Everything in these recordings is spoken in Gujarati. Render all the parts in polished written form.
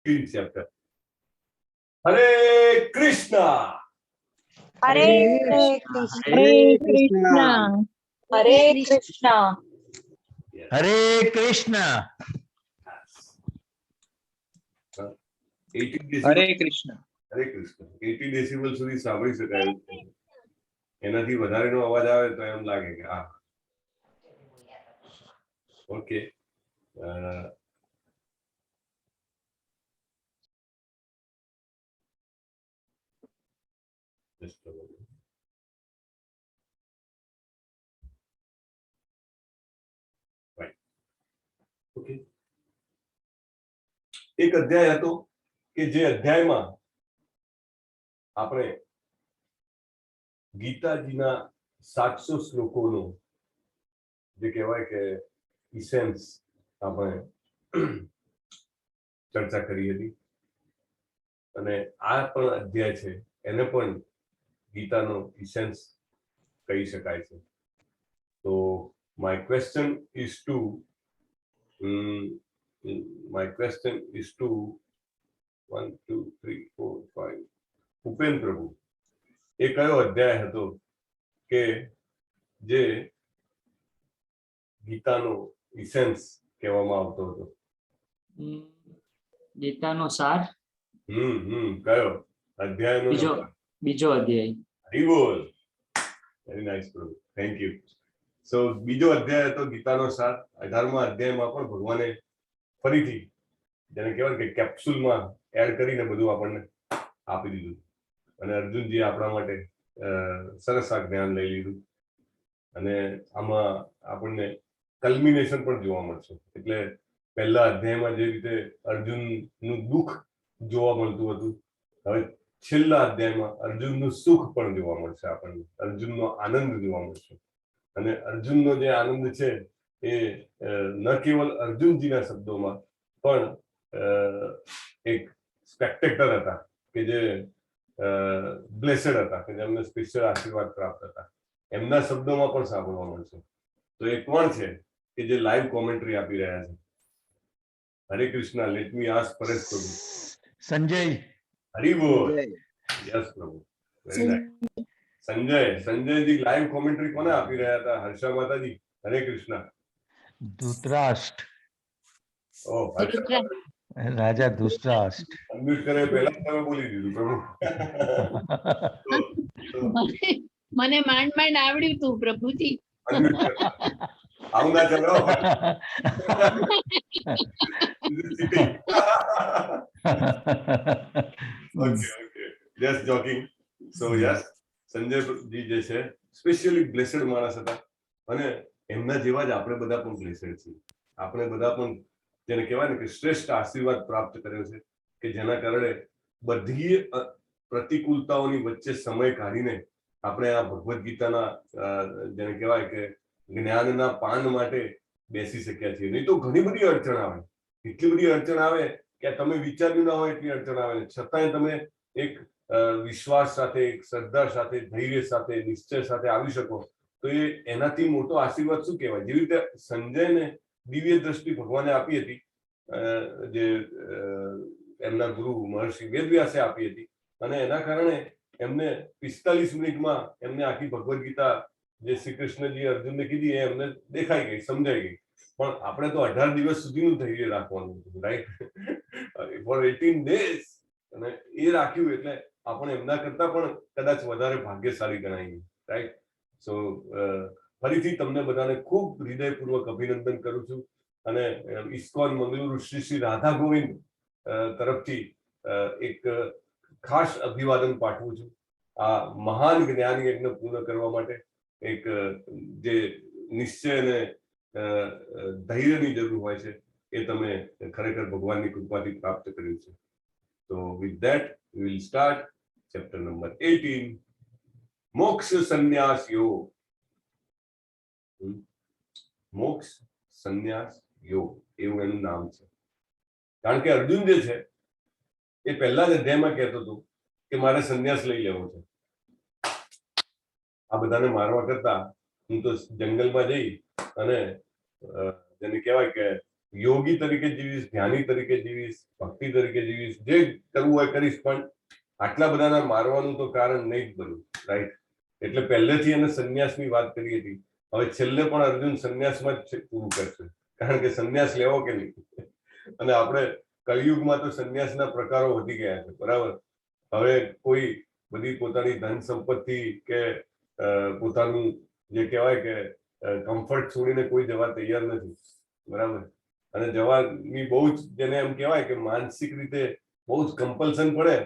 15th chapter. Hare Krishna. Hare Krishna. Hare Krishna. Hare Krishna. Yes. Hare Krishna. 80 decibel. Hare Krishna. હરે કૃષ્ણ 80 ડેસિબલ સુધી સાંભળી શકાય એવું છે. એનાથી વધારેનો અવાજ આવે તો એમ લાગે કે આ ઓકે. ઓકે, એક અધ્યાય હતો કે જે અધ્યાયમાં આપણે ગીતાજીના 700 શ્લોકોનો જે કહેવાય કે ઇસેન્સ આપણે ચર્ચા કરી હતી અને આ પણ અધ્યાય છે એને પણ ગીતાનો ઇસેન્સ કહી શકાય છે. તો my question is to one, two, three, four, five. Upen Prabhu, એ કયો અધ્યાય હતો કે જે ગીતાનો ઇસેન્સ કહેવામાં આવતો હતો? ગીતાનો સાર કયો અધ્યાયનો? બીજો અધ્યાય. હરી બોલ. વેરી નાઇસ પ્રભુ, થેન્ક યુ. સો બીજો અધ્યાય હતો ગીતાનો સાર. 18મા અધ્યાયમાં પણ ભગવાને ફરીથી જેને કહેવાય કે કેપ્સ્યુલમાં એડ કરીને બધું આપણને આપી દીધું અને અર્જુનજી આપણા માટે સરસ આ જ્ઞાન લઈ લીધું અને આમાં આપણને કલ્મિનેશન પણ જોવા મળશે. એટલે પહેલા અધ્યાયમાં જે રીતે અર્જુનનું દુઃખ જોવા મળતું હતું, હવે છેલ્લા અધ્યાયમાં અર્જુનનું સુખ પણ જોવા મળશે આપણને, અર્જુનનો આનંદ જોવા મળશે. અને અર્જુનનો જે આનંદ છે એ ન કેવલ અર્જુનજીના શબ્દોમાં પણ એક સ્પેક્ટેક્ટર હતા કે જે બ્લેસડ હતા, કે જેમને સ્પેશિયલ આશીર્વાદ પ્રાપ્ત હતા, એમના શબ્દોમાં પણ સાંભળવા મળશે. તો એ કોણ છે કે જે લાઈવ કોમેન્ટ્રી આપી રહ્યા છે? હરે Krishna. Late me ask Paresh પ્રભુ. સંજય. હરી બોલ. યસ પ્રભુ, very nice. Sanjayji live commentary કોને આપી રહ્યા હતા? હર્ષા માતાજી. હરે કૃષ્ણ. ધૃતરાષ્ટ્ર. ઓ હર્ષા રાજા ધૃતરાષ્ટ્ર. અનમ્યુટ કરે પહેલા તમે બોલી દીધું પ્રભુ. મને માંડ આવડ્યું તું પ્રભુજી. અનમ્યુટ કર. આવું ના ચાલો. Okay, just joking. So yes, સંજયજી જે છે સ્પેશિયલી બ્લેસડ માણસ હતા અને એમના જેવા જ આપણે બધા પણ બ્લેસડ છીએ. આપણે બધા પણ જેને કહેવાય ને કે શ્રેષ્ઠ આશીર્વાદ પ્રાપ્ત કર્યો છે કે જેના કારણે બધી પ્રતિકૂળતાઓની વચ્ચે સમય કાઢીને આપણે આ ભગવદ્ ગીતાના જેને કહેવાય કે જ્ઞાનના પાન માટે બેસી શક્યા છીએ. નહીં તો ઘણી બધી અડચણ આવે, એટલી બધી અડચણ આવે કે તમે વિચાર્યું ના હોય એટલી અડચણ આવે, છતાંય તમે એક વિશ્વાસ સાથે, એક શ્રદ્ધા સાથે, ધૈર્ય સાથે, નિશ્ચય સાથે આવી શકો તો એ એનાથી મોટો આશીર્વાદ શું કહેવાય? જેવી રીતે સંજયને દિવ્ય દ્રષ્ટિ ભગવાને આપી હતી, જે એમના ગુરુ મહર્ષિ વેદવ્યાસે આપી હતી અને એના કારણે એમને 45 મિનિટમાં એમને આખી ભગવદ્ ગીતા જે શ્રી કૃષ્ણજી અર્જુનને કીધી એ એમને દેખાઈ ગઈ, સમજાઈ ગઈ. પણ આપણે તો 18 દિવસ સુધીનું ધૈર્ય રાખવાનું હતું, રાઈટ? Four 18 days. અને એ રાખ્યું એટલે આપણે એમના કરતા પણ કદાચ વધારે ભાગ્યશાળી ગણાઈએ, રાઈટ? સો ફરીથી તમને બધાને ખૂબ હૃદયપૂર્વક અભિનંદન કરું છું અને ઇસ્કોન મંગલુરુ શ્રી શ્રી રાધા ગોવિંદ તરફથી એક ખાસ અભિવાદન પાઠવું છું. આ મહાન જ્ઞાન યજ્ઞ પૂર્ણ કરવા માટે એક જે નિશ્ચય અને ધૈર્યની જરૂર હોય છે એ તમે ખરેખર ભગવાનની કૃપાથી પ્રાપ્ત કર્યું છે. તો with that we will start chapter number 18, મોક્ષ સંન્યાસ યોગ. મોક્ષ સંન્યાસ યોગ એવું એનું નામ છે. કારણ કે અર્જુન જે છે એ પહેલા જ અધ્યાયમાં કહેતો હતો કે મારે સંન્યાસ લઈ લેવો છે. આ બધાને મારવા કરતા હું તો જંગલમાં જઈ અને જેને કહેવાય કે યોગી તરીકે જીવીશ, જ્ઞાની તરીકે જીવીશ, ભક્તિ તરીકે જીવીશ, જે કરવું હોય કરીશ, પણ આટલા બધાના મારવાનું તો કારણ નહીં જ બન્યું, રાઈટ? એટલે પહેલેથી એને સંન્યાસની વાત કરી હતી. હવે છેલ્લે પણ અર્જુન સંન્યાસમાં જ પૂરું કરશે, કારણ કે સંન્યાસ લેવો કે નહીં. અને આપણે કળિયુગમાં તો સંન્યાસના પ્રકારો વધી ગયા છે, બરાબર? હવે કોઈ બધી પોતાની ધન સંપત્તિ કે પોતાનું જે કહેવાય કે કમ્ફર્ટ છોડીને કોઈ જવા તૈયાર નથી, બરાબર? અને જવાની બહુ જ જેને એમ કહેવાય કે માનસિક રીતે બહુ જ કમ્પલ્શન પડે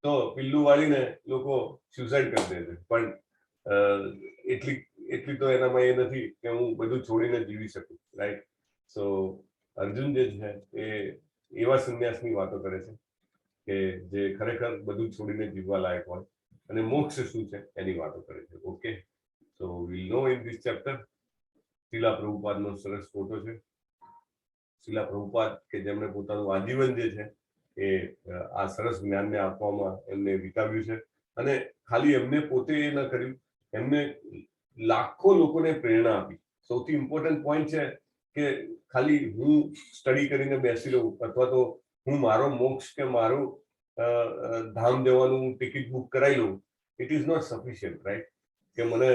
તો પિલ્લું વાળીને લોકો સ્યુસાઇડ કરી દે છે. પણ એટલી તો એનામાં એ નથી કે હું બધું છોડીને જીવી શકું, રાઈટ? સો અર્જુન જે છે એ એવા સંન્યાસની વાતો કરે છે કે જે ખરેખર બધું છોડીને જીવવા લાયક હોય, અને મોક્ષ શું છે એની વાતો કરે છે. Okay, so we'll know in this chapter. Srila પ્રભુપાદનો સરસ ફોટો છે. શીલા પ્રભુપાદ કે જેમણે પોતાનું આજીવન જે છે એ આ સરસ જ્ઞાનને આપવામાં એમને વિતાવ્યું છે. અને ખાલી એમને પોતે એ ન કર્યું, એમને લાખો લોકોને પ્રેરણા આપી. સૌથી ઇમ્પોર્ટન્ટ પોઈન્ટ છે કે ખાલી હું સ્ટડી કરીને બેસી રહું અથવા તો હું મારો મોક્ષ કે મારું ધામ જવાનું ટિકિટ બુક કરાવી લઉં, it is not sufficient, right? કે મને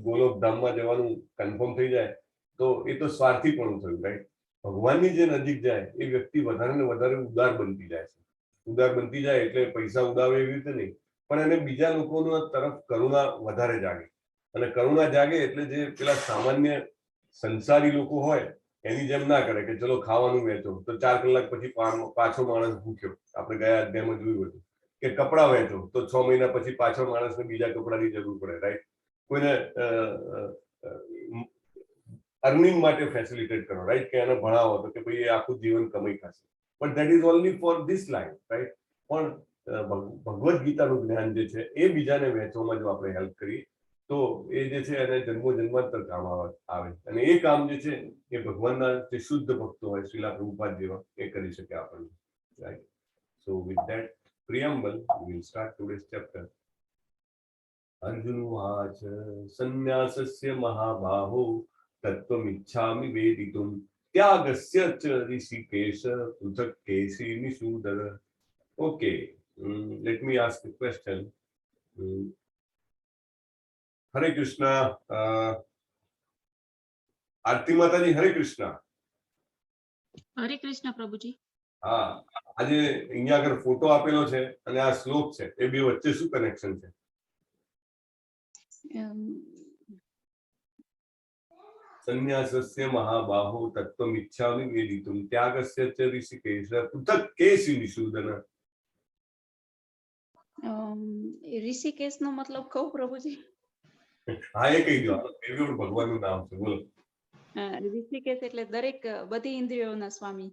ગોલોક ધામમાં જવાનું કન્ફર્મ થઈ જાય તો એ તો સ્વાર્થી પણ થયું, રાઈટ? ભગવાનની જે નજીક જાય એ વ્યક્તિ વધારે ને વધારે ઉદાર બનતી જાય છે. ઉદાર બનતી જાય એટલે પૈસા ઉડાવે એવી રીતે નહીં, પણ એને બીજા લોકોના તરફ કરુણા વધારે જાગે. અને કરુણા જાગે એટલે જે પેલા સામાન્ય સંસારી લોકો હોય એની જેમ ના કરે કે ચલો ખાવાનું વેચો તો 4 કલાક પછી પાછો માણસ ભૂખ્યો. આપણે ગયા અધ્યાયમાં જોયું હતું કે કપડાં વેચો તો 6 મહિના પછી પાછો માણસને બીજા કપડાની જરૂર પડે, રાઈટ? કોઈને અર્નિંગ માટે ફેસિલિટેટ કરો, રાઈટ? કે એને ભણાવો તો કે ભાઈ એ આખું જીવન કમાઈ ખાશે, but that is only for this life, right? પણ ભગવદ્ ગીતાનું જ્ઞાન જે છે એ બીજાને વહેંચવામાં જો આપણે હેલ્પ કરીએ તો એ જે છે એને જન્મો જન્માંતર કામ આવે. અને એ કામ જે છે એ ભગવાનના જે શુદ્ધ ભક્તો હોય, શીલા પ્રભુપાદ જેવા, એ કરી શકે આપણને, right? So with that preamble we will start today's chapter. अर्जुनवाच संन्यासस्य महाबाहो तत्त्वमिच्छामि वेदितुं त्यागस्य च ऋषिकेश पृथक् केशी निषूदन. Okay, let me ask a question. हरे कृष्णा. आरती माताजी, हरे कृष्णा. હરે કૃષ્ણ પ્રભુજી. હા, આજે અહીંયા આગળ ફોટો આપેલો છે અને આ શ્લોક છે, એ બે વચ્ચે શું કનેક્શન છે? संन्यासस्य महाबाहो तत्त्वमिच्छामि वेदितुं त्यागस्य च ऋषिकेश पृथक् केशी निषूदन. ऋषिकेश નો મતલબ કહું પ્રભુજી? હા, એ કહી દો. એ બી ભગવાનનું નામ છે, બોલો. ઋષિકેશ એટલે દરેક બધી ઇન્દ્રિયોના સ્વામી.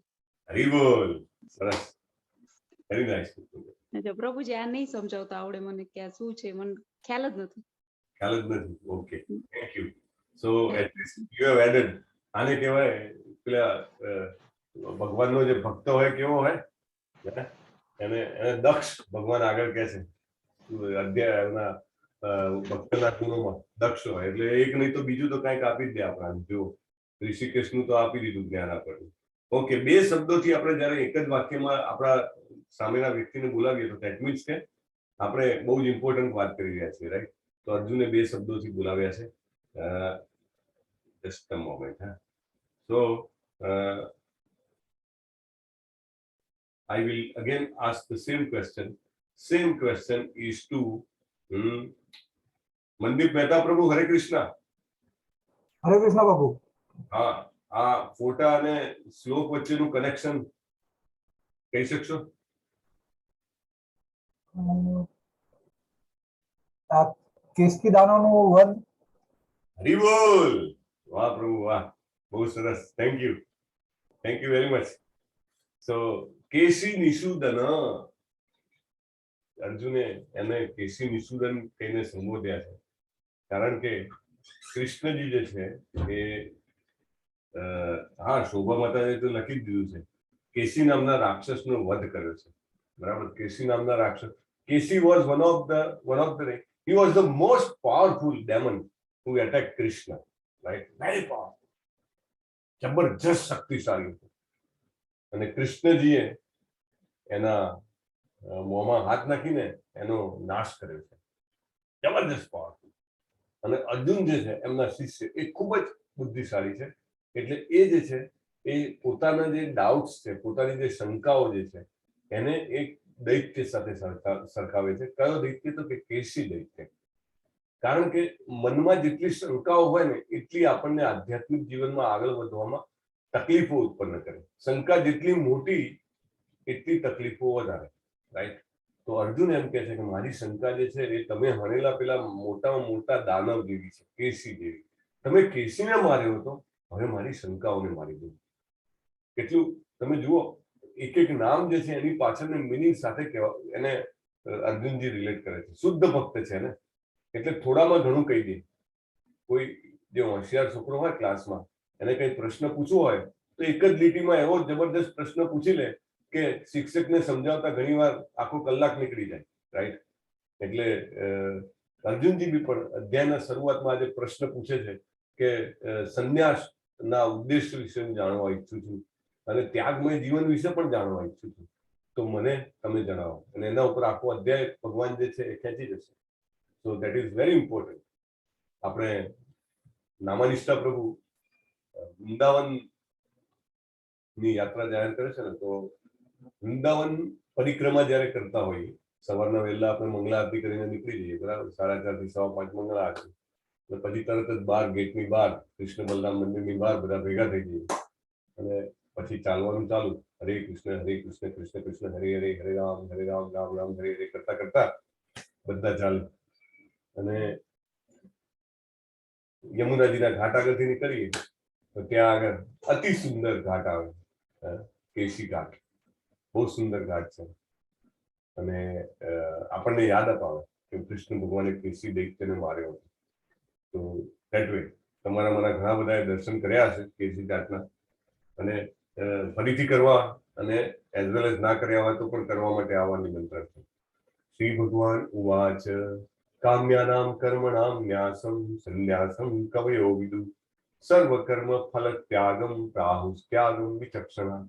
હરી બોલ. સરસ, વેરી નાઇસ. જો પ્રભુજી આ નહીં સમજાવતા આવડે મને કે આ શું છે, મને ખ્યાલ જ નથી. ખ્યાલ જ નથી. Okay, thank you. So at least you have added. આને કહેવાય પેલા ભગવાનનો જે ભક્ત હોય કેવો હોય, એને દક્ષ ભગવાન આગળ કહે છે અધ્યાયના ભક્તના ગુણોમાં દક્ષ હોય એટલે એક નહીં તો બીજું તો કંઈક આપી જ દે આપણાને. જો ઋષિકેશનું તો આપી દીધું જ્ઞાન આપણને. ઓકે, બે શબ્દોથી આપણે જયારે એક જ વાક્યમાં આપણા સામેના વ્યક્તિને બોલાવીએ તો ધેટ મીન્સ કે આપણે બહુ જ ઇમ્પોર્ટન્ટ વાત કરી રહ્યા છીએ, રાઈટ? તો અર્જુને બે શબ્દોથી બોલાવ્યા છે. just a moment. So I will again ask the same question. Same question is to Mandip Mehta Prabhu. Hare Krishna. હરે કૃષ્ણ બાપુ. હા, આ ફોટા અને શ્લોક વચ્ચેનું કનેક્શન કહી શકશો? આ કેસકી દાનવનું વધ. હરી બોલ. વાહ પ્રભુ, વાહ, બહુ સરસ. Thank you very much. So Keshi Nishudan, અર્જુને એને કેસી નિષૂદન કહીને સંબોધ્યા છે કારણ કે કૃષ્ણજી જે છે એ હા, શોભા માતાએ તો લખી જ દીધું છે કેસી નામના રાક્ષસનો વધ કર્યો છે, બરાબર? કેસી નામના રાક્ષસ, Keshi was one of the he was the most powerful demon who attacked Krishna, right? Very powerful, જબરજસ્ત શક્તિશાળી હતું. અને કૃષ્ણજીએ એના મોંમાં હાથ નાખીને એનો નાશ કર્યો છે. જબરજસ્ત પાવરફુલ. અને અર્જુન જે છે એમના શિષ્ય એ ખૂબ જ બુદ્ધિશાળી છે. એટલે એ જે છે એ પોતાના જે ડાઉટ્સ છે, પોતાની જે શંકાઓ જે છે એને એક દૈત્ય સાથે સરખાવે છે. કયો દૈત્ય? તો કે કેસી દૈત્ય. કારણ કે મનમાં જેટલી શંકાઓ હોય ને એટલી આપણને આધ્યાત્મિક જીવનમાં આગળ વધવામાં તકલીફો ઉત્પન્ન કરે. શંકા જેટલી મોટી એટલી તકલીફો વધારે, રાઈટ? તો અર્જુન એમ કહે છે કે મારી શંકા જે છે એ તમે હણેલા પેલા મોટામાં મોટા દાનવ જેવી છે, કેસી જેવી. તમે કેસીને માર્યો હતો, હવે મારી શંકાઓને મારી દો. કેટલું તમે જુઓ, એક એક નામ જે છે એની પાછળની મિનિંગ સાથે એને અર્જુનજી રિલેટ કરે છે. શુદ્ધ ભક્ત છે ને, એટલે થોડામાં ઘણું કહી દે. કોઈ જે હોશિયાર છોકરો હોય ક્લાસમાં, એને કઈ પ્રશ્ન પૂછવો હોય તો એક જ લીટીમાં એવો જબરદસ્ત પ્રશ્ન પૂછી લે કે શિક્ષકને સમજાવતા ઘણીવાર આખો કલાક નીકળી જાય, રાઈટ? એટલે અર્જુનજી બી પણ અધ્યાયના શરૂઆતમાં આજે પ્રશ્ન પૂછે છે કે સંન્યાસના ઉદ્દેશ્ય વિશે હું જાણવા ઈચ્છું છું અને ત્યાગમય જીવન વિશે પણ જાણવા ઈચ્છું છું. તો મને તમે જણાવો. અને એના ઉપર આખો અધ્યાય ભગવાન જે છે એ ખેંચી જશે. So that is very important. આપણે નામાનિષ્ઠા પ્રભુ વૃંદાવન ની યાત્રા જાહેર કરે છે ને, તો વૃંદાવન પરિક્રમા જયારે કરતા હોઈએ, સવારના વહેલા આપણે મંગળા આરતી કરીને નીકળી જઈએ, બરાબર? 4:30 થી 5:15 મંગળા આરતી. પછી તરત જ બહાર ગેટની બહાર કૃષ્ણ બલરામ મંદિરની બહાર બધા ભેગા થઈ જઈએ અને પછી ચાલવાનું ચાલુ. હરે કૃષ્ણ કૃષ્ણ કૃષ્ણ હરે હરે, હરે રામ રામ રામ હરે હરે કરતા કરતા બધા ચાલે. અને યમુનાજીના ઘાટ આગળથી નીકળીએ તો ત્યાં આગળ અતિ સુંદર ઘાટ આવે, કેસી ઘાટ. બહુ સુંદર ઘાટ છે. અને આપણને યાદ અપાવે કે કૃષ્ણ ભગવાને કેસી દૈત્યને માર્યો હતો. તો દેટ વે તમારા મારા ઘણા બધાએ દર્શન કર્યા હશે કેસી ઘાટના, અને ફરીથી કરવા અને એઝ વેલ એઝ ના કર્યા હોય તો પણ કરવા માટે આવવાની નિમંત્રણ છે. શ્રી ભગવાન ઉવાચ કામ્યાનામ કર્મણામ ન્યાસમ સંન્યાસમ કવયો વિદુ સર્વકર્મ ફલ ત્યાગમ પ્રાહુસ્ત્યાગમ વિચક્ષણા.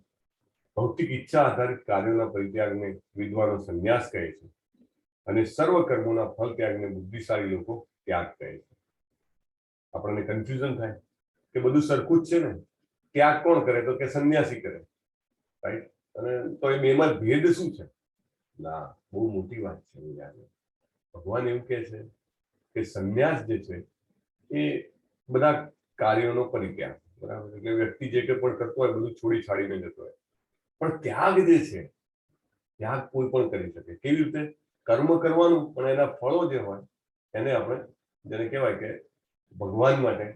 ભૌતિક ઈચ્છા આધારિત કાર્યોના પરિત્યાગને વિદ્વાનો સંન્યાસ કહે છે અને સર્વ કર્મોના ફલ ત્યાગને બુદ્ધિશાળી લોકો ત્યાગ કહે છે. આપણને કન્ફ્યુઝન થાય કે બધું સરખું જ છે ને, ત્યાગ કોણ કરે? તો કે સંન્યાસી કરે, રાઈટ? અને તો એ બેમાં ભેદ શું છે? ના, બહુ મોટી વાત છે. ભગવાન એવું કહે છે કે સંન્યાસ જે છે એ બધા કાર્યોનો પરિત્યાગ, બરાબર? એટલે વ્યક્તિ જે કંઈ પણ કરતો હોય બધું છોડી છાડીને જતો હોય. પણ ત્યાગ જે છે, ત્યાગ કોઈ પણ કરી શકે. કેવી રીતે? કર્મ કરવાનું, પણ એના ફળો જે હોય એને આપણે, જેને કહેવાય કે ભગવાન માટે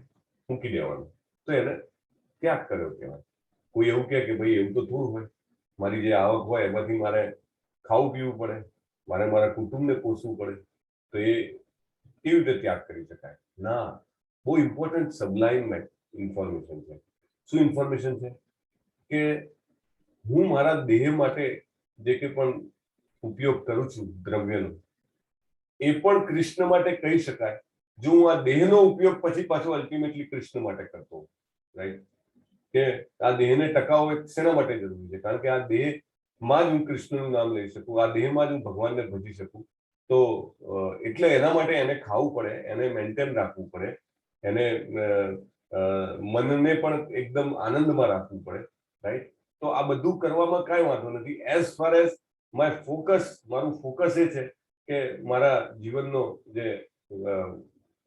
મૂકી દેવાનું, તો એને ત્યાગ કર્યો કહેવાય. કોઈ એવું કહે કે ભાઈ એવું તો થોડું હોય, મારી જે આવક હોય એમાંથી મારે ખાવું પીવું પડે, મારે મારા કુટુંબને પોષવું પડે, તો એ કેવી રીતે ત્યાગ કરી શકાય? ના, બહુ ઇમ્પોર્ટન્ટ સબલાઇમ ઇન્ફોર્મેશન છે. શું ઇન્ફોર્મેશન છે? કે હું મારા દેહ માટે જે કંઈ પણ ઉપયોગ કરું છું દ્રવ્યનો, એ પણ કૃષ્ણ માટે કહી શકાય જો હું આ દેહનો ઉપયોગ પછી પાછો અલ્ટિમેટલી કૃષ્ણ માટે કરતો હોઉં, રાઈટ? કે આ દેહને ટકાવવો શેના માટે જરૂરી છે? કારણ કે આ દેહમાં જ હું કૃષ્ણનું નામ લઈ શકું, આ દેહમાં જ હું ભગવાનને ભજી શકું. તો એટલે એના માટે એને ખાવું પડે, એને મેન્ટેન રાખવું પડે, એને મનને પણ એકદમ આનંદમાં રાખવું પડે, રાઈટ? તો આ બધું કરવામાં કાંઈ વાંધો નથી, as far as my focus, મારું ફોકસ એ છે કે મારા જીવનનો જે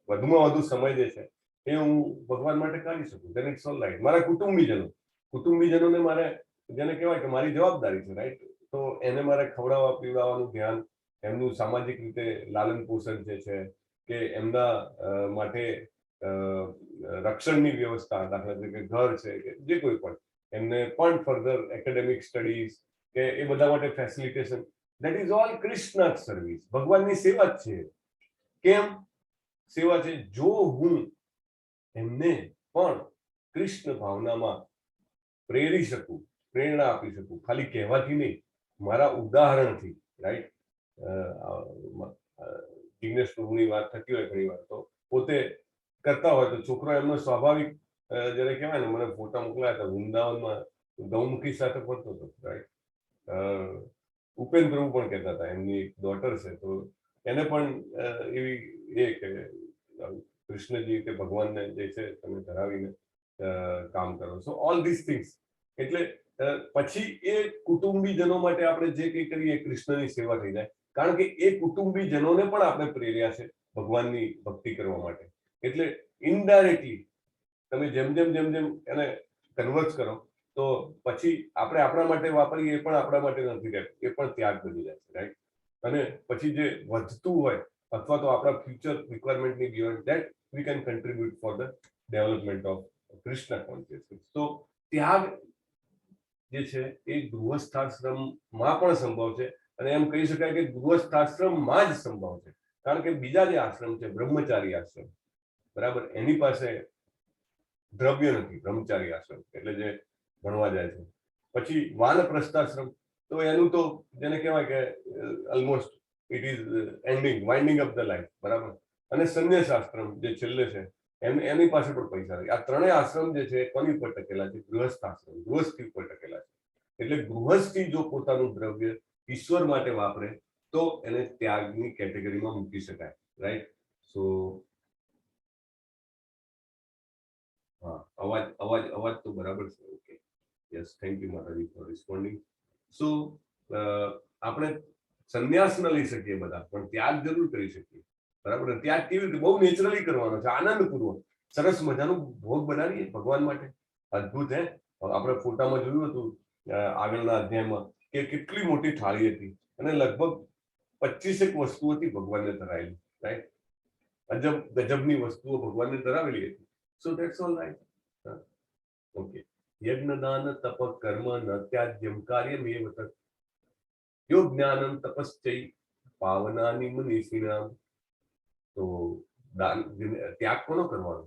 વધુમાં વધુ સમય જે છે એ હું ભગવાન માટે કાઢી શકું. then it's all right. મારા કુટુંબીજનોને મારે, જેને કહેવાય કે મારી જવાબદારી છે, રાઈટ? તો એને મારે ખવડાવવા પીવડાવવાનું ધ્યાન, એમનું સામાજિક રીતે લાલન પોષણ જે છે, કે એમના માટે રક્ષણની વ્યવસ્થા, દાખલા તરીકે ઘર છે કે જે કોઈ પણ, એમને પણ ફર્ધર એકેડેમિક સ્ટડીઝ કે એ બધા માટે facilitation, that is all Krishna service. ભગવાનની સેવા જ છે. કેમ સેવા છે? જો હું એમને પણ કૃષ્ણ ભાવનામાં પ્રેરી શકું, પ્રેરણા આપી શકું, ખાલી કહેવાથી નહીં, મારા ઉદાહરણથી, રાઈટ? જિગ્નેશ પ્રભુની વાત થતી હોય ઘણી વાર, તો પોતે કરતા હોય તો છોકરો એમનો સ્વાભાવિક, જેને કહેવાય ને, મને ફોટા મોકલાયા હતા વૃંદાવનમાં ગૌમુખી સાથે ફરતો હતો, રાઈટ. ઉપેન પ્રભુ પણ કહેતા હતા, એમની એક ડોટર છે, તો એને પણ એવી એ કે કૃષ્ણજી કે ભગવાનને જે છે તમે ધરાવીને કામ કરો. સો ઓલ ધીસ થિંગ્સ. એટલે પછી એ કુટુંબીજનો માટે આપણે જે કંઈ કરીએ કૃષ્ણની સેવા થઈ જાય, કારણ કે એ કુટુંબીજનોને પણ આપણે પ્રેર્યા છે ભગવાનની ભક્તિ કરવા માટે. એટલે ઇનડાયરેક્ટલી તમે જેમ જેમ એને કન્વર્ટ કરો તો પછી આપણે આપણા માટે વાપરીએ એ પણ આપણા માટે નથી રહેતું, એ પણ ત્યાગ બની જાય છે, રાઈટ. અને પછી જે વધતું હોય અથવા તો આપણા ફ્યુચર રિક્વાયરમેન્ટની beyond that we can contribute for the development of Krishna consciousness. તો ત્યાગ જે છે એ ગૃહસ્થાશ્રમમાં પણ સંભવ છે, અને એમ કહી શકાય કે ગૃહસ્થાશ્રમમાં જ સંભવ છે, કારણ કે બીજા જે આશ્રમ છે બ્રહ્મચારી આશ્રમ, બરાબર, એની પાસે દ્રવ્ય નથી. બ્રહ્મચારી આશ્રમ એટલે જે ભણવા જાય છે. પછી વાનપ્રસ્થાશ્રમ, તો એનું તો જેને કહેવાય કે almost it is ending, winding up the life, બરાબર. અને સંન્યાસ આશ્રમ જે છેલ્લે છે એની પાસે પણ પૈસા નથી. આ ત્રણેય આશ્રમ જે છે કોની પર ટકેલા છે? ગૃહસ્થ આશ્રમ, ગૃહસ્થી ઉપર ટકેલા છે. એટલે ગૃહસ્થી જો પોતાનું દ્રવ્ય ઈશ્વર માટે વાપરે તો એને ત્યાગની કેટેગરીમાં મૂકી શકાય, રાઈટ. સો હા, અવાજ તો બરાબર છે. ઓકે, યસ, થેન્ક યુ માતાજી ફોર રિસ્પોન્ડિંગ. સો આપણે સંન્યાસ ન લઈ શકીએ બધા, પણ ત્યાગ જરૂર કરી શકીએ, બરાબર. ત્યાગ કેવી રીતે? બહુ નેચરલી કરવાનો છે, આનંદપૂર્વક. સરસ મજાનું ભોગ બનાવીએ ભગવાન માટે. અદ્ભુત. આપણે ફોટામાં જોયું હતું આગળના અધ્યાયમાં કે કેટલી મોટી થાળી હતી અને લગભગ 25 વસ્તુ હતી ભગવાનને ધરાયેલી, રાઈટ. ગજબની વસ્તુઓ ભગવાનને ધરાવેલી હતી. સો ધેટ્સ ઓલ રાઈટ. ઓકે. યજ્ઞ દાન તપ કર્મ ન ત્યાજ્યમ કાર્યમેવ તત્ યો જ્ઞાનમ તપશ્ચૈ પાવનાની મનીષિણામ. તો ત્યાગ કોનો કરવાનો?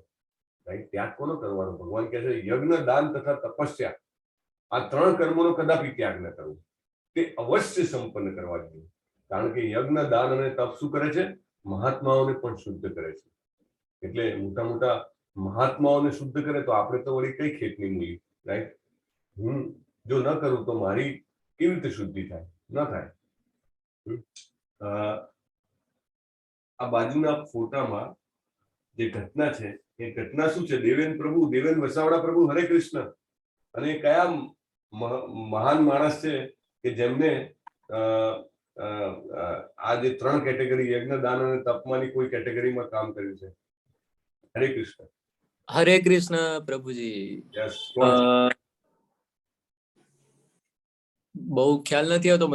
રાઈટ, ત્યાગ કોનો કરવાનો? ભગવાન કહે છે યજ્ઞ દાન તથા તપસ્યા, આ ત્રણ કર્મોનો કદાપી ત્યાગ ન કરવો. તે અવશ્ય સંપન્ન કરવા જોઈએ, કારણ કે યજ્ઞ દાન અને તપ શું કરે છે? મહાત્માઓને પણ શુદ્ધ કરે છે. એટલે મોટા મોટા મહાત્માઓને શુદ્ધ કરે તો આપણે તો વળી કઈ ખેતની મૂલી, રાઈટ. હું જો ન કરું તો મારી કેવી રીતે શુદ્ધિ થાય? ન થાય. આ બાજુના ફોટામાં જે ઘટના છે એ ઘટના શું છે? દેવેન વસાવડા પ્રભુ, હરે કૃષ્ણ. અને કયા મહાન માણસ છે કે જેમને આ જે ત્રણ કેટેગરી યજ્ઞ દાન અને તપમાંની કોઈ કેટેગરીમાં કામ કર્યું છે? હરે કૃષ્ણ. હરે કૃષ્ણ પ્રભુજી. યસ. બહુ ખ્યાલ નથી આવતો.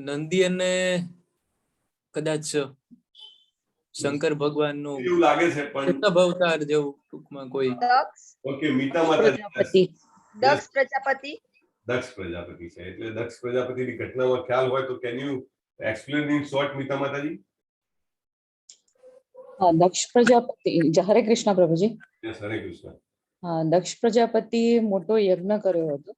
નંદી અને કદાચ શંકર ભગવાન નું એવું લાગે છે પણ અવતાર જેવું ટૂંકમાં કોઈ. ઓકે, મીતા માતાજી. દક્ષ પ્રજાપતિ. દક્ષ પ્રજાપતિ છે. એટલે દક્ષ પ્રજાપતિની ઘટનામાં ખ્યાલ હોય તો can you explain in short, Meeta માતાજી? દક્ષ પ્રજાપતિ. હરે કૃષ્ણ પ્રભુજી. યસ, હરે કૃષ્ણ. દક્ષ પ્રજાપતિ મોટો યજ્ઞ કર્યો હતો.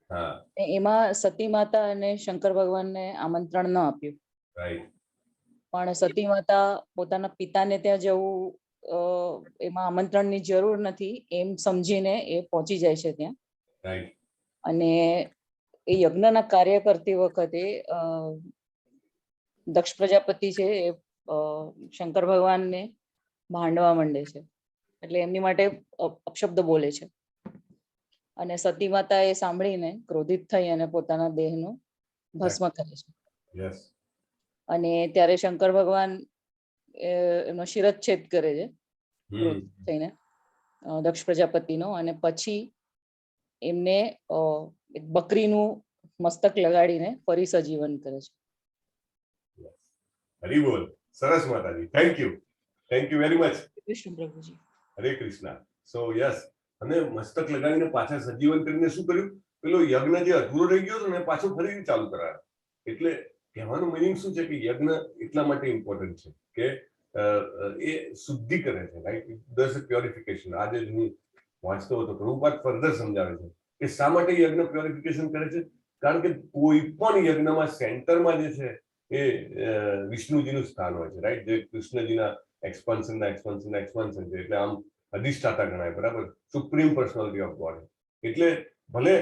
હા. એમાં સતી માતા અને શંકર ભગવાનને આમંત્રણ ન આપ્યું. રાઈટ. પણ સતી માતા પોતાના પિતાને ત્યાં જવું એમાં આમંત્રણની જરૂર નથી એમ સમજીને એ પહોંચી જાય છે ત્યાં. રાઈટ. અને એ યજ્ઞના કાર્ય કરતી વખતે દક્ષ પ્રજાપતિ છે એ શંકર ભગવાનને ભાંડવા માંડે છે. એટલે એમની માટે અપશબ્દ બોલે છે અને સતી માતા એ સાંભળીને ક્રોધિત થઈ અને પોતાના દેહનું ભસ્મ કરે છે. યસ. અને ત્યારે શંકર ભગવાન એમનો શિરચ્છેદ કરે છે ક્રોધિત થઈને દક્ષ પ્રજાપતિનો, અને પછી એમને એક બકરીનું મસ્તક લગાડીને ફરી સજીવન કરે છે. હરી બોલ. સરસ માતાજી, thank you very much. Krishna પ્રભુજી. હરે કૃષ્ણ. સો યસ. અને મસ્તક લગાવીને પાછા સજીવન કરીને શું કર્યું? પેલો યજ્ઞ જે અધૂરો રહી ગયો હતો ને પાછો ફરીથી ચાલુ કરાયો. એટલે કહેવાનું મિનિંગ શું છે કે યજ્ઞ એટલા માટે ઇમ્પોર્ટન્ટ છે કે એ શુદ્ધિ કરે છે, રાઈટ. દસ પ્યોરિફિકેશન. આજે જ હું વાંચતો હતો, પ્રભુપાદ ફર્ધર સમજાવે છે કે શા માટે યજ્ઞ પ્યોરિફિકેશન કરે છે. કારણ કે કોઈ પણ યજ્ઞમાં સેન્ટરમાં જે છે એ વિષ્ણુજીનું સ્થાન હોય છે, રાઈટ. જે કૃષ્ણજીના એક્સપાન્શન છે. એટલે આમ અધિષ્ઠાતા ગણાય, બરાબર. Supreme personality of God. એટલે ભલે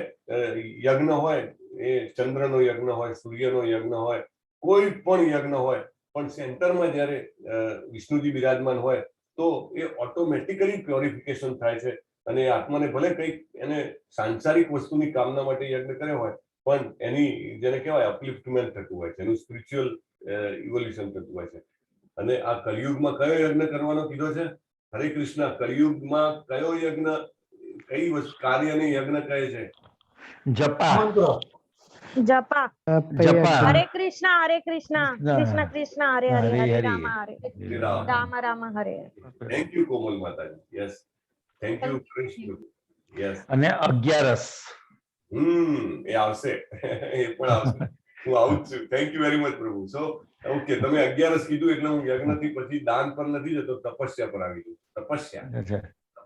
યજ્ઞ હોય, એ ચંદ્રનો યજ્ઞ હોય, સૂર્યનો યજ્ઞ હોય, કોઈ પણ યજ્ઞ હોય, પણ સેન્ટરમાં જ્યારે વિષ્ણુજી બિરાજમાન હોય તો એ ઓટોમેટિકલી પ્યોરિફિકેશન થાય છે. અને આત્માને ભલે કંઈક એને સાંસારિક વસ્તુની કામના માટે યજ્ઞ કર્યો હોય, પણ એની જેને કહેવાય અપલિફ્ટમેન્ટ થતું હોય છે, એનું સ્પિરિચ્યુઅલ ઇવોલ્યુશન થતું હોય છે. અને આ કલિયુગમાં કયો યજ્ઞ કરવાનો કીધો છે? હરે કૃષ્ણ. કલિયુગમાં કયો યજ્ઞ, કઈ વસ્તુ કાર્યને યજ્ઞ કહે છે? જપા મંત્ર. જપા. જપા હરે કૃષ્ણ કૃષ્ણ કૃષ્ણ હરે હરે હરે હરે હરે. રામ હરે રામ રામ હરે. થેન્ક યુ કોમલ માતાજી. Yes, thank you Krishna. Yes. અને 11 એ આવશે, એ પણ આવશે. હું આવું જ છું. થેન્ક યુ વેરી મચ પ્રભુ. સો ઓકે, તમે 11 કીધું એટલે હું યજ્ઞથી પછી દાન પર નથી જતો, તપસ્યા પર આવી ગયું.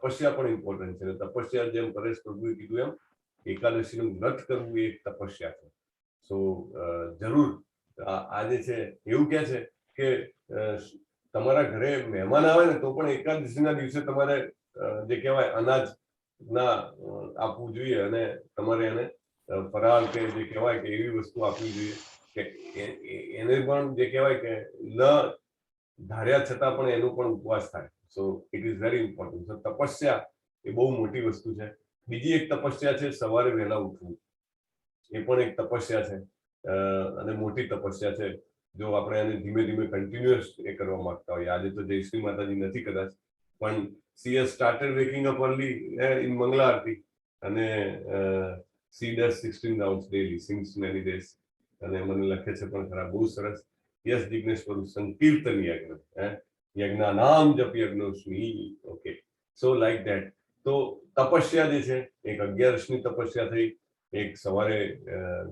તપસ્યા પણ ઇમ્પોર્ટન્ટ છે. તપસ્યા જેમ પરેશ પ્રભુએ કીધું એમ એકાદશીનું વ્રત કરવું એ એક તપસ્યા છે. સો જરૂર આ જે છે એવું કહે છે કે તમારા ઘરે મહેમાન આવે ને તો પણ એકાદશીના દિવસે તમારે જે કહેવાય અનાજ ના આપવું જોઈએ, અને તમારે એને ફરાળ કે જે કહેવાય કે એવી વસ્તુ આપવી જોઈએ કે એને પણ જે કહેવાય કે ન ધાર્યા છતાં પણ એનો પણ ઉપવાસ થાય. So it is very important. So તપસ્યા એ બહુ મોટી વસ્તુ છે. બીજી એક તપસ્યા છે સવારે વહેલા ઉઠવું. એ પણ એક તપસ્યા છે, અને મોટી તપસ્યા છે. જો આપણે એને ધીમે ધીમે કન્ટિન્યુઅસ એ કરવા માંગતા હોઈએ. આજે તો જયશ્રી માતાજી નથી કદાચ, પણ she has started waking up early in મંગલા આરતી, અને she does 16 rounds daily since many days. અને મને લખે છે પણ ખરા, બહુ સરસ. યસ જિગ્નેશ પ્રભુ, સંકીર્તન યજ્ઞ, યજ્ઞાનામ જપ યજ્ઞોસ્મી. Okay, so like that. તો તપસ્યા જે છે, એક 11ની તપસ્યા થઈ, એક સવારે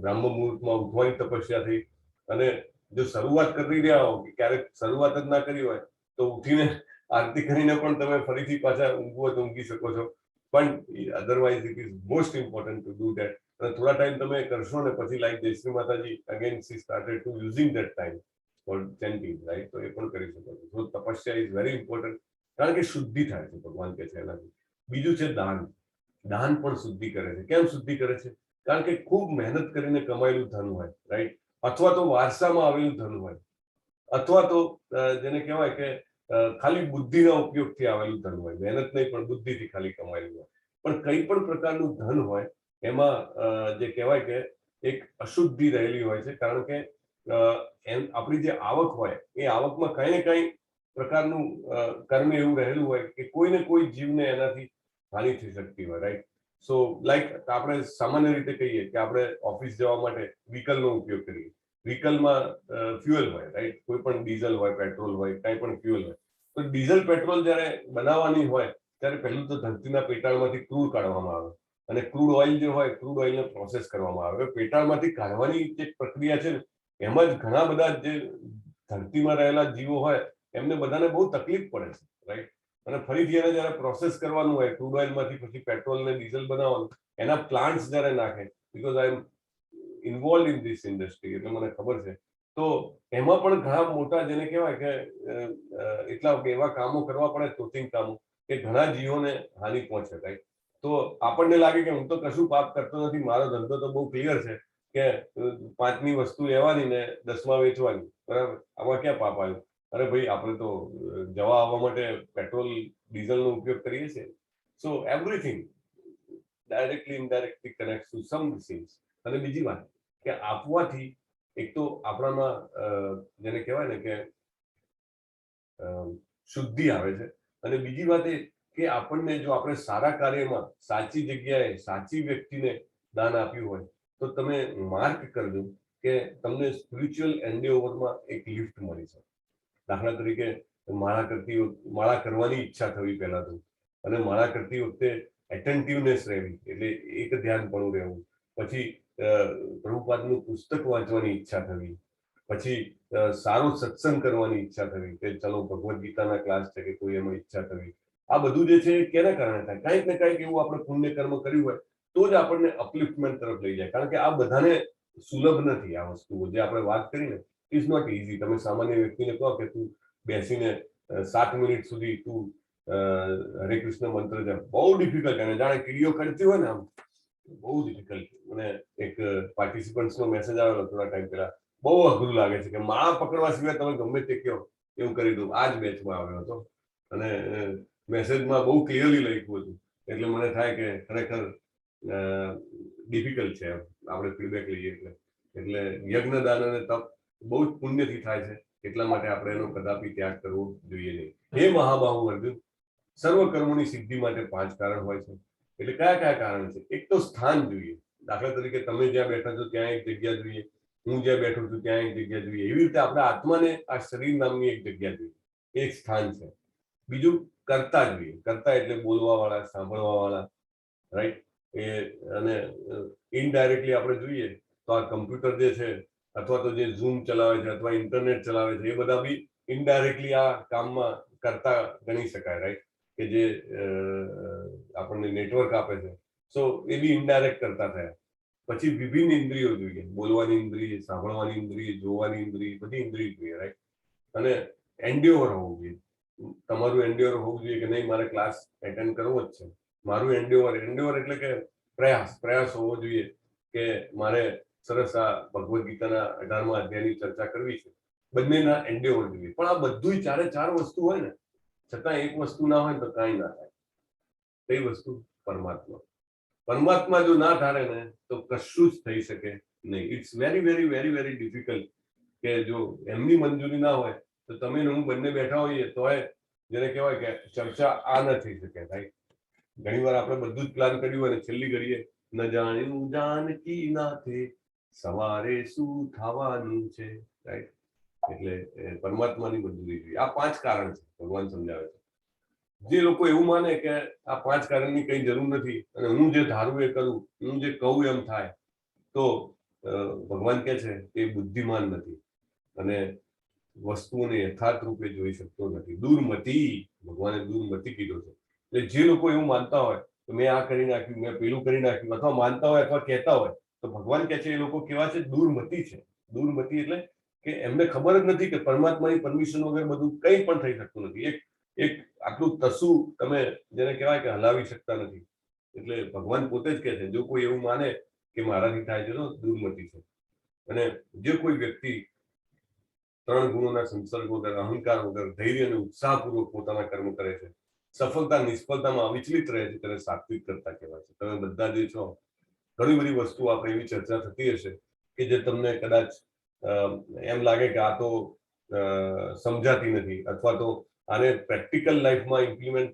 બ્રાહ્મ મુહૂર્તમાં ઉઠવાની તપસ્યા થઈ. અને જો શરૂઆત કરી રહ્યા હો, ક્યારેક શરૂઆત જ ના કરી હોય તો ઉઠીને આરતી કરીને પણ તમે ફરીથી પાછા ઊંઘવો તો ઊંઘી શકો છો. પણ otherwise it is most important to do that. અને થોડા ટાઈમ તમે કરશો ને પછી લાઈક જયશ્રી માતાજી again C started to using that time for chanting, right? તો એ પણ કરી શકો છો. સો તપસ્યા ઇઝ વેરી ઇમ્પોર્ટન્ટ, કારણ કે શુદ્ધિ થાય છે, ભગવાન કહે છે એનાથી. બીજું છે દાન. દાન પણ શુદ્ધિ કરે છે. કેમ શુદ્ધિ કરે છે? કારણ કે ખૂબ મહેનત કરીને કમાયેલું ધન હોય, રાઈટ? અથવા તો વારસામાં આવેલું ધન હોય, અથવા તો જેને કહેવાય કે ખાલી બુદ્ધિના ઉપયોગથી આવેલું ધન હોય, મહેનત નહીં પણ બુદ્ધિથી ખાલી કમાયેલું હોય. પણ કંઈ પણ પ્રકારનું ધન હોય એમાં જે કહેવાય કે એક અશુદ્ધિ રહેલી હોય છે. કારણ કે આપણી જે આવક હોય એ આવકમાં કંઈ ને કંઈ પ્રકારનું કર્મ એવું રહેલું હોય કે કોઈને કોઈ જીવને એનાથી હાનિ થઈ શકતી હોય, રાઈટ? સો લાઈક આપણે સામાન્ય રીતે કહીએ કે આપણે ઓફિસ જવા માટે વ્હીકલનો ઉપયોગ કરીએ. વ્હીકલમાં ફ્યુઅલ હોય, રાઈટ? કોઈ પણ ડીઝલ હોય, પેટ્રોલ હોય, કાંઈ પણ ફ્યુઅલ હોય. તો ડીઝલ પેટ્રોલ જ્યારે બનાવવાની હોય ત્યારે પહેલું તો ધરતીના પેટાળમાંથી ક્રૂડ કાઢવામાં આવે, અને ક્રૂડ ઓઇલ જે હોય, ક્રૂડ ઓઇલને પ્રોસેસ કરવામાં આવે. પેટાળમાંથી કાઢવાની જે પ્રક્રિયા છે ને, એમાં જ ઘણા બધા જે ધરતીમાં રહેલા જીવો હોય એમને બધાને બહુ તકલીફ પડે છે, રાઈટ? અને ફરીથી એને જયારે પ્રોસેસ કરવાનું હોય, ક્રૂડ ઓઇલમાંથી પછી પેટ્રોલ ને ડીઝલ બનાવવાનું, એના પ્લાન્ટ્સ જયારે નાખે, because I am involve in this industry, એટલે મને ખબર છે. તો એમાં પણ ઘણા મોટા જેને કહેવાય કે એટલા એવા કામો કરવા પડે, તોતિંગ કામો, કે ઘણા જીવોને હાનિ પહોંચે, રાઈટ? તો આપણને લાગે કે હું તો કશું પાપ કરતો નથી, મારો ધંધો તો બહુ ક્લિયર છે કે 5ની વસ્તુ લેવાની ને 10માં વેચવાની, બરાબર? આમાં ક્યાં પાપ આવ્યું? અરે ભાઈ, આપણે તો જવા આવવા માટે પેટ્રોલ ડીઝલનો ઉપયોગ કરીએ છીએ. So everything directly indirectly connect to some things. અને બીજી વાત કે આપવાથી એક તો આપણામાં જેને કહેવાય ને કે શુદ્ધિ આવે છે. અને બીજી વાત એ કે આપણને જો આપણે સારા કાર્યમાં સાચી જગ્યાએ સાચી વ્યક્તિને દાન આપ્યું હોય તો તમે માર્ક કરજો કે તમને સ્પિરિચ્યુઅલ એન્ડેવરમાં એક લિફ્ટ મળી છે. દાખલા તરીકે માળા કરવાની ઈચ્છા થવી પહેલા તો, અને માળા કરતી વખતે એટેન્ટિવનેસ રહેવી, એટલે એક ધ્યાનપણું રહેવું. પછી પ્રભુપાદનું પુસ્તક વાંચવાની ઈચ્છા થવી, પછી સારો સત્સંગ કરવાની ઈચ્છા થવી કે ચલો ભગવદ્ ગીતાના ક્લાસ છે કે કોઈ એમાં ઈચ્છા થવી. આ બધું જે છે કેના કારણે થાય? કંઈક ને કંઈક એવું આપણે પુણ્ય કર્મ કર્યું હોય તો જ આપણને અપલિફ્ટમેન્ટ તરફ લઈ જાય. કારણ કે આ બધાને સુલભ નથી. આ વસ્તુઓ જે આપણે વાત કરીને ઇઝ નોટ ઇઝી. તમે સામાન્ય વ્યક્તિને કહો કે તું બેસીને 7 મિનિટ સુધી તું હરે કૃષ્ણ મંત્ર જપ, બહુ ડિફિકલ્ટ. અને જાણે કીડીઓ કરતી હોય ને આમ બહુ ડિફિકલ્ટ. મને એક પાર્ટિસિપન્ટ્સ નો મેસેજ આવેલો થોડા ટાઈમ પહેલા, બહુ અઘરું લાગે છે કે માળા પકડવા સિવાય તમે ગમે તે કહો એવું કરી દઉં. આ જ બેચમાં આવ્યો હતો અને મેસેજમાં બહુ ક્લિયરલી લખ્યું હતું, એટલે મને થાય કે ખરેખર ડિફિકલ્ટ છે આપણે ફીડબેક લઈએ એટલે યજ્ઞદાન અને તપ બહુ જ પુણ્યથી થાય છે, એટલા માટે આપણે એનો કદાપી ત્યાગ કરવો જોઈએ નહીં. હે મહાબાહુ અર્જુન, સર્વ કર્મોની સિદ્ધિ માટે 5 કારણ હોય છે. એટલે કયા કયા કારણ છે? એક તો સ્થાન જોઈએ. દાખલા તરીકે તમે જ્યાં બેઠા છો ત્યાં એક જગ્યા જોઈએ, હું જ્યાં બેઠો છું ત્યાં એક જગ્યા જોઈએ. એવી રીતે આપણે આત્માને આ શરીર નામની એક જગ્યા જોઈએ, એક સ્થાન છે. બીજું કર્તા જોઈએ. કર્તા એટલે બોલવા વાળા, સાંભળવા વાળા, રાઈટ? એ અને ઇનડાયરેક્ટલી આપણે જોઈએ તો આ કમ્પ્યુટર જે છે અથવા તો જે ઝૂમ ચલાવે છે અથવા ઇન્ટરનેટ ચલાવે છે, એ બધા બી ઇનડાયરેક્ટલી આ કામમાં કરતા ગણી શકાય, રાઈટ? કે જે આપણને નેટવર્ક આપે છે, સો એ બી ઇનડાયરેક્ટ કરતા થયા. પછી વિભિન્ન ઇન્દ્રિયો જોઈએ, બોલવાની ઇન્દ્રિય, સાંભળવાની ઇન્દ્રિય, જોવાની ઇન્દ્રિય, બધી ઇન્દ્રિય જોઈએ, રાઈટ? અને એન્ડ્યોર હોવું જોઈએ. તમારું એન્ડ્યોર હોવું જોઈએ કે નહીં, મારે ક્લાસ એટેન્ડ કરવો જ છે. મારું એન્ડ્યોર એટલે કે પ્રયાસ હોવો જોઈએ કે મારે સરસ આ ભગવદ્ ગીતાના 18મા અધ્યાયની ચર્ચા કરવી છે. બંનેના એન્ડ્યોર જોઈએ. પણ આ બધું 4 વસ્તુ હોય ને, છતાં એક વસ્તુ ના હોય તો કાંઈ ના થાય. કઈ વસ્તુ? પરમાત્મા. પરમાત્મા જો ના ધારે ને તો કશું જ થઈ શકે નહીં. It's very very very very difficult કે જો એમની મંજૂરી ના હોય તો તમે ને હું બંને બેઠા હોઈએ તોય જેને કહેવાય કે ચર્ચા આ ન થઈ શકે, રાઈટ? ઘણી વાર આપણે બધું જ પ્લાન કર્યું અને છેલ્લી ઘડીએ ન જાણ્યું જાનકી નાથે સવારે શું થવાનું છે, રાઈટ? એટલે પરમાત્માની મંજૂરી જોઈએ. આ 5 કારણ છે ભગવાન સમજાવે છે. જે લોકો એવું માને કે આ 5 કારણની કઈ જરૂર નથી અને હું જે ધારું એ કરું, હું જે કહું એમ થાય, તો ભગવાન કહે છે કે બુદ્ધિમાન નથી અને વસ્તુઓને યથાર્થ રૂપે જોઈ શકતો નથી. દુર્મતિ, ભગવાને દુર્મતિ કીધો છે. એટલે જે લોકો એવું માનતા હોય તો મેં આ કરી નાખ્યું, મેં પેલું કરી નાખ્યું, અથવા માનતા હોય અથવા કહેતા હોય, તો ભગવાન કહે છે એ લોકો કેવા છે? દુર્મતિ છે. દુર્મતિ એટલે કે એમને ખબર જ નથી કે પરમાત્માની પરમિશન વગર બધું કંઈ પણ થઈ શકતું નથી. એક આટલું તસું તમે જેને કહેવાય કે હલાવી શકતા નથી. એટલે ભગવાન પોતે જ કહે છે જો કોઈ એવું માને કે મારાથી થાય છે તો દુર્મતિ છે. અને જે કોઈ વ્યક્તિ 3 ગુણોના સંસર્ગ વગર, અહંકાર વગર, ધૈર્ય અને ઉત્સાહપૂર્વક પોતાના કર્મ કરે છે, સફળતા નિષ્ફળતામાં અવિચલિત રહે છે, તેને સાત્વિક કરતા કહેવાય છે. તમે બધા જે છો, ઘણી બધી વસ્તુ આપણે એવી ચર્ચા થતી હશે કે જે તમને કદાચ એમ લાગે કે આ તો સમજાતી નથી, અથવા તો આને પ્રેક્ટિકલ લાઈફમાં ઇમ્પ્લિમેન્ટ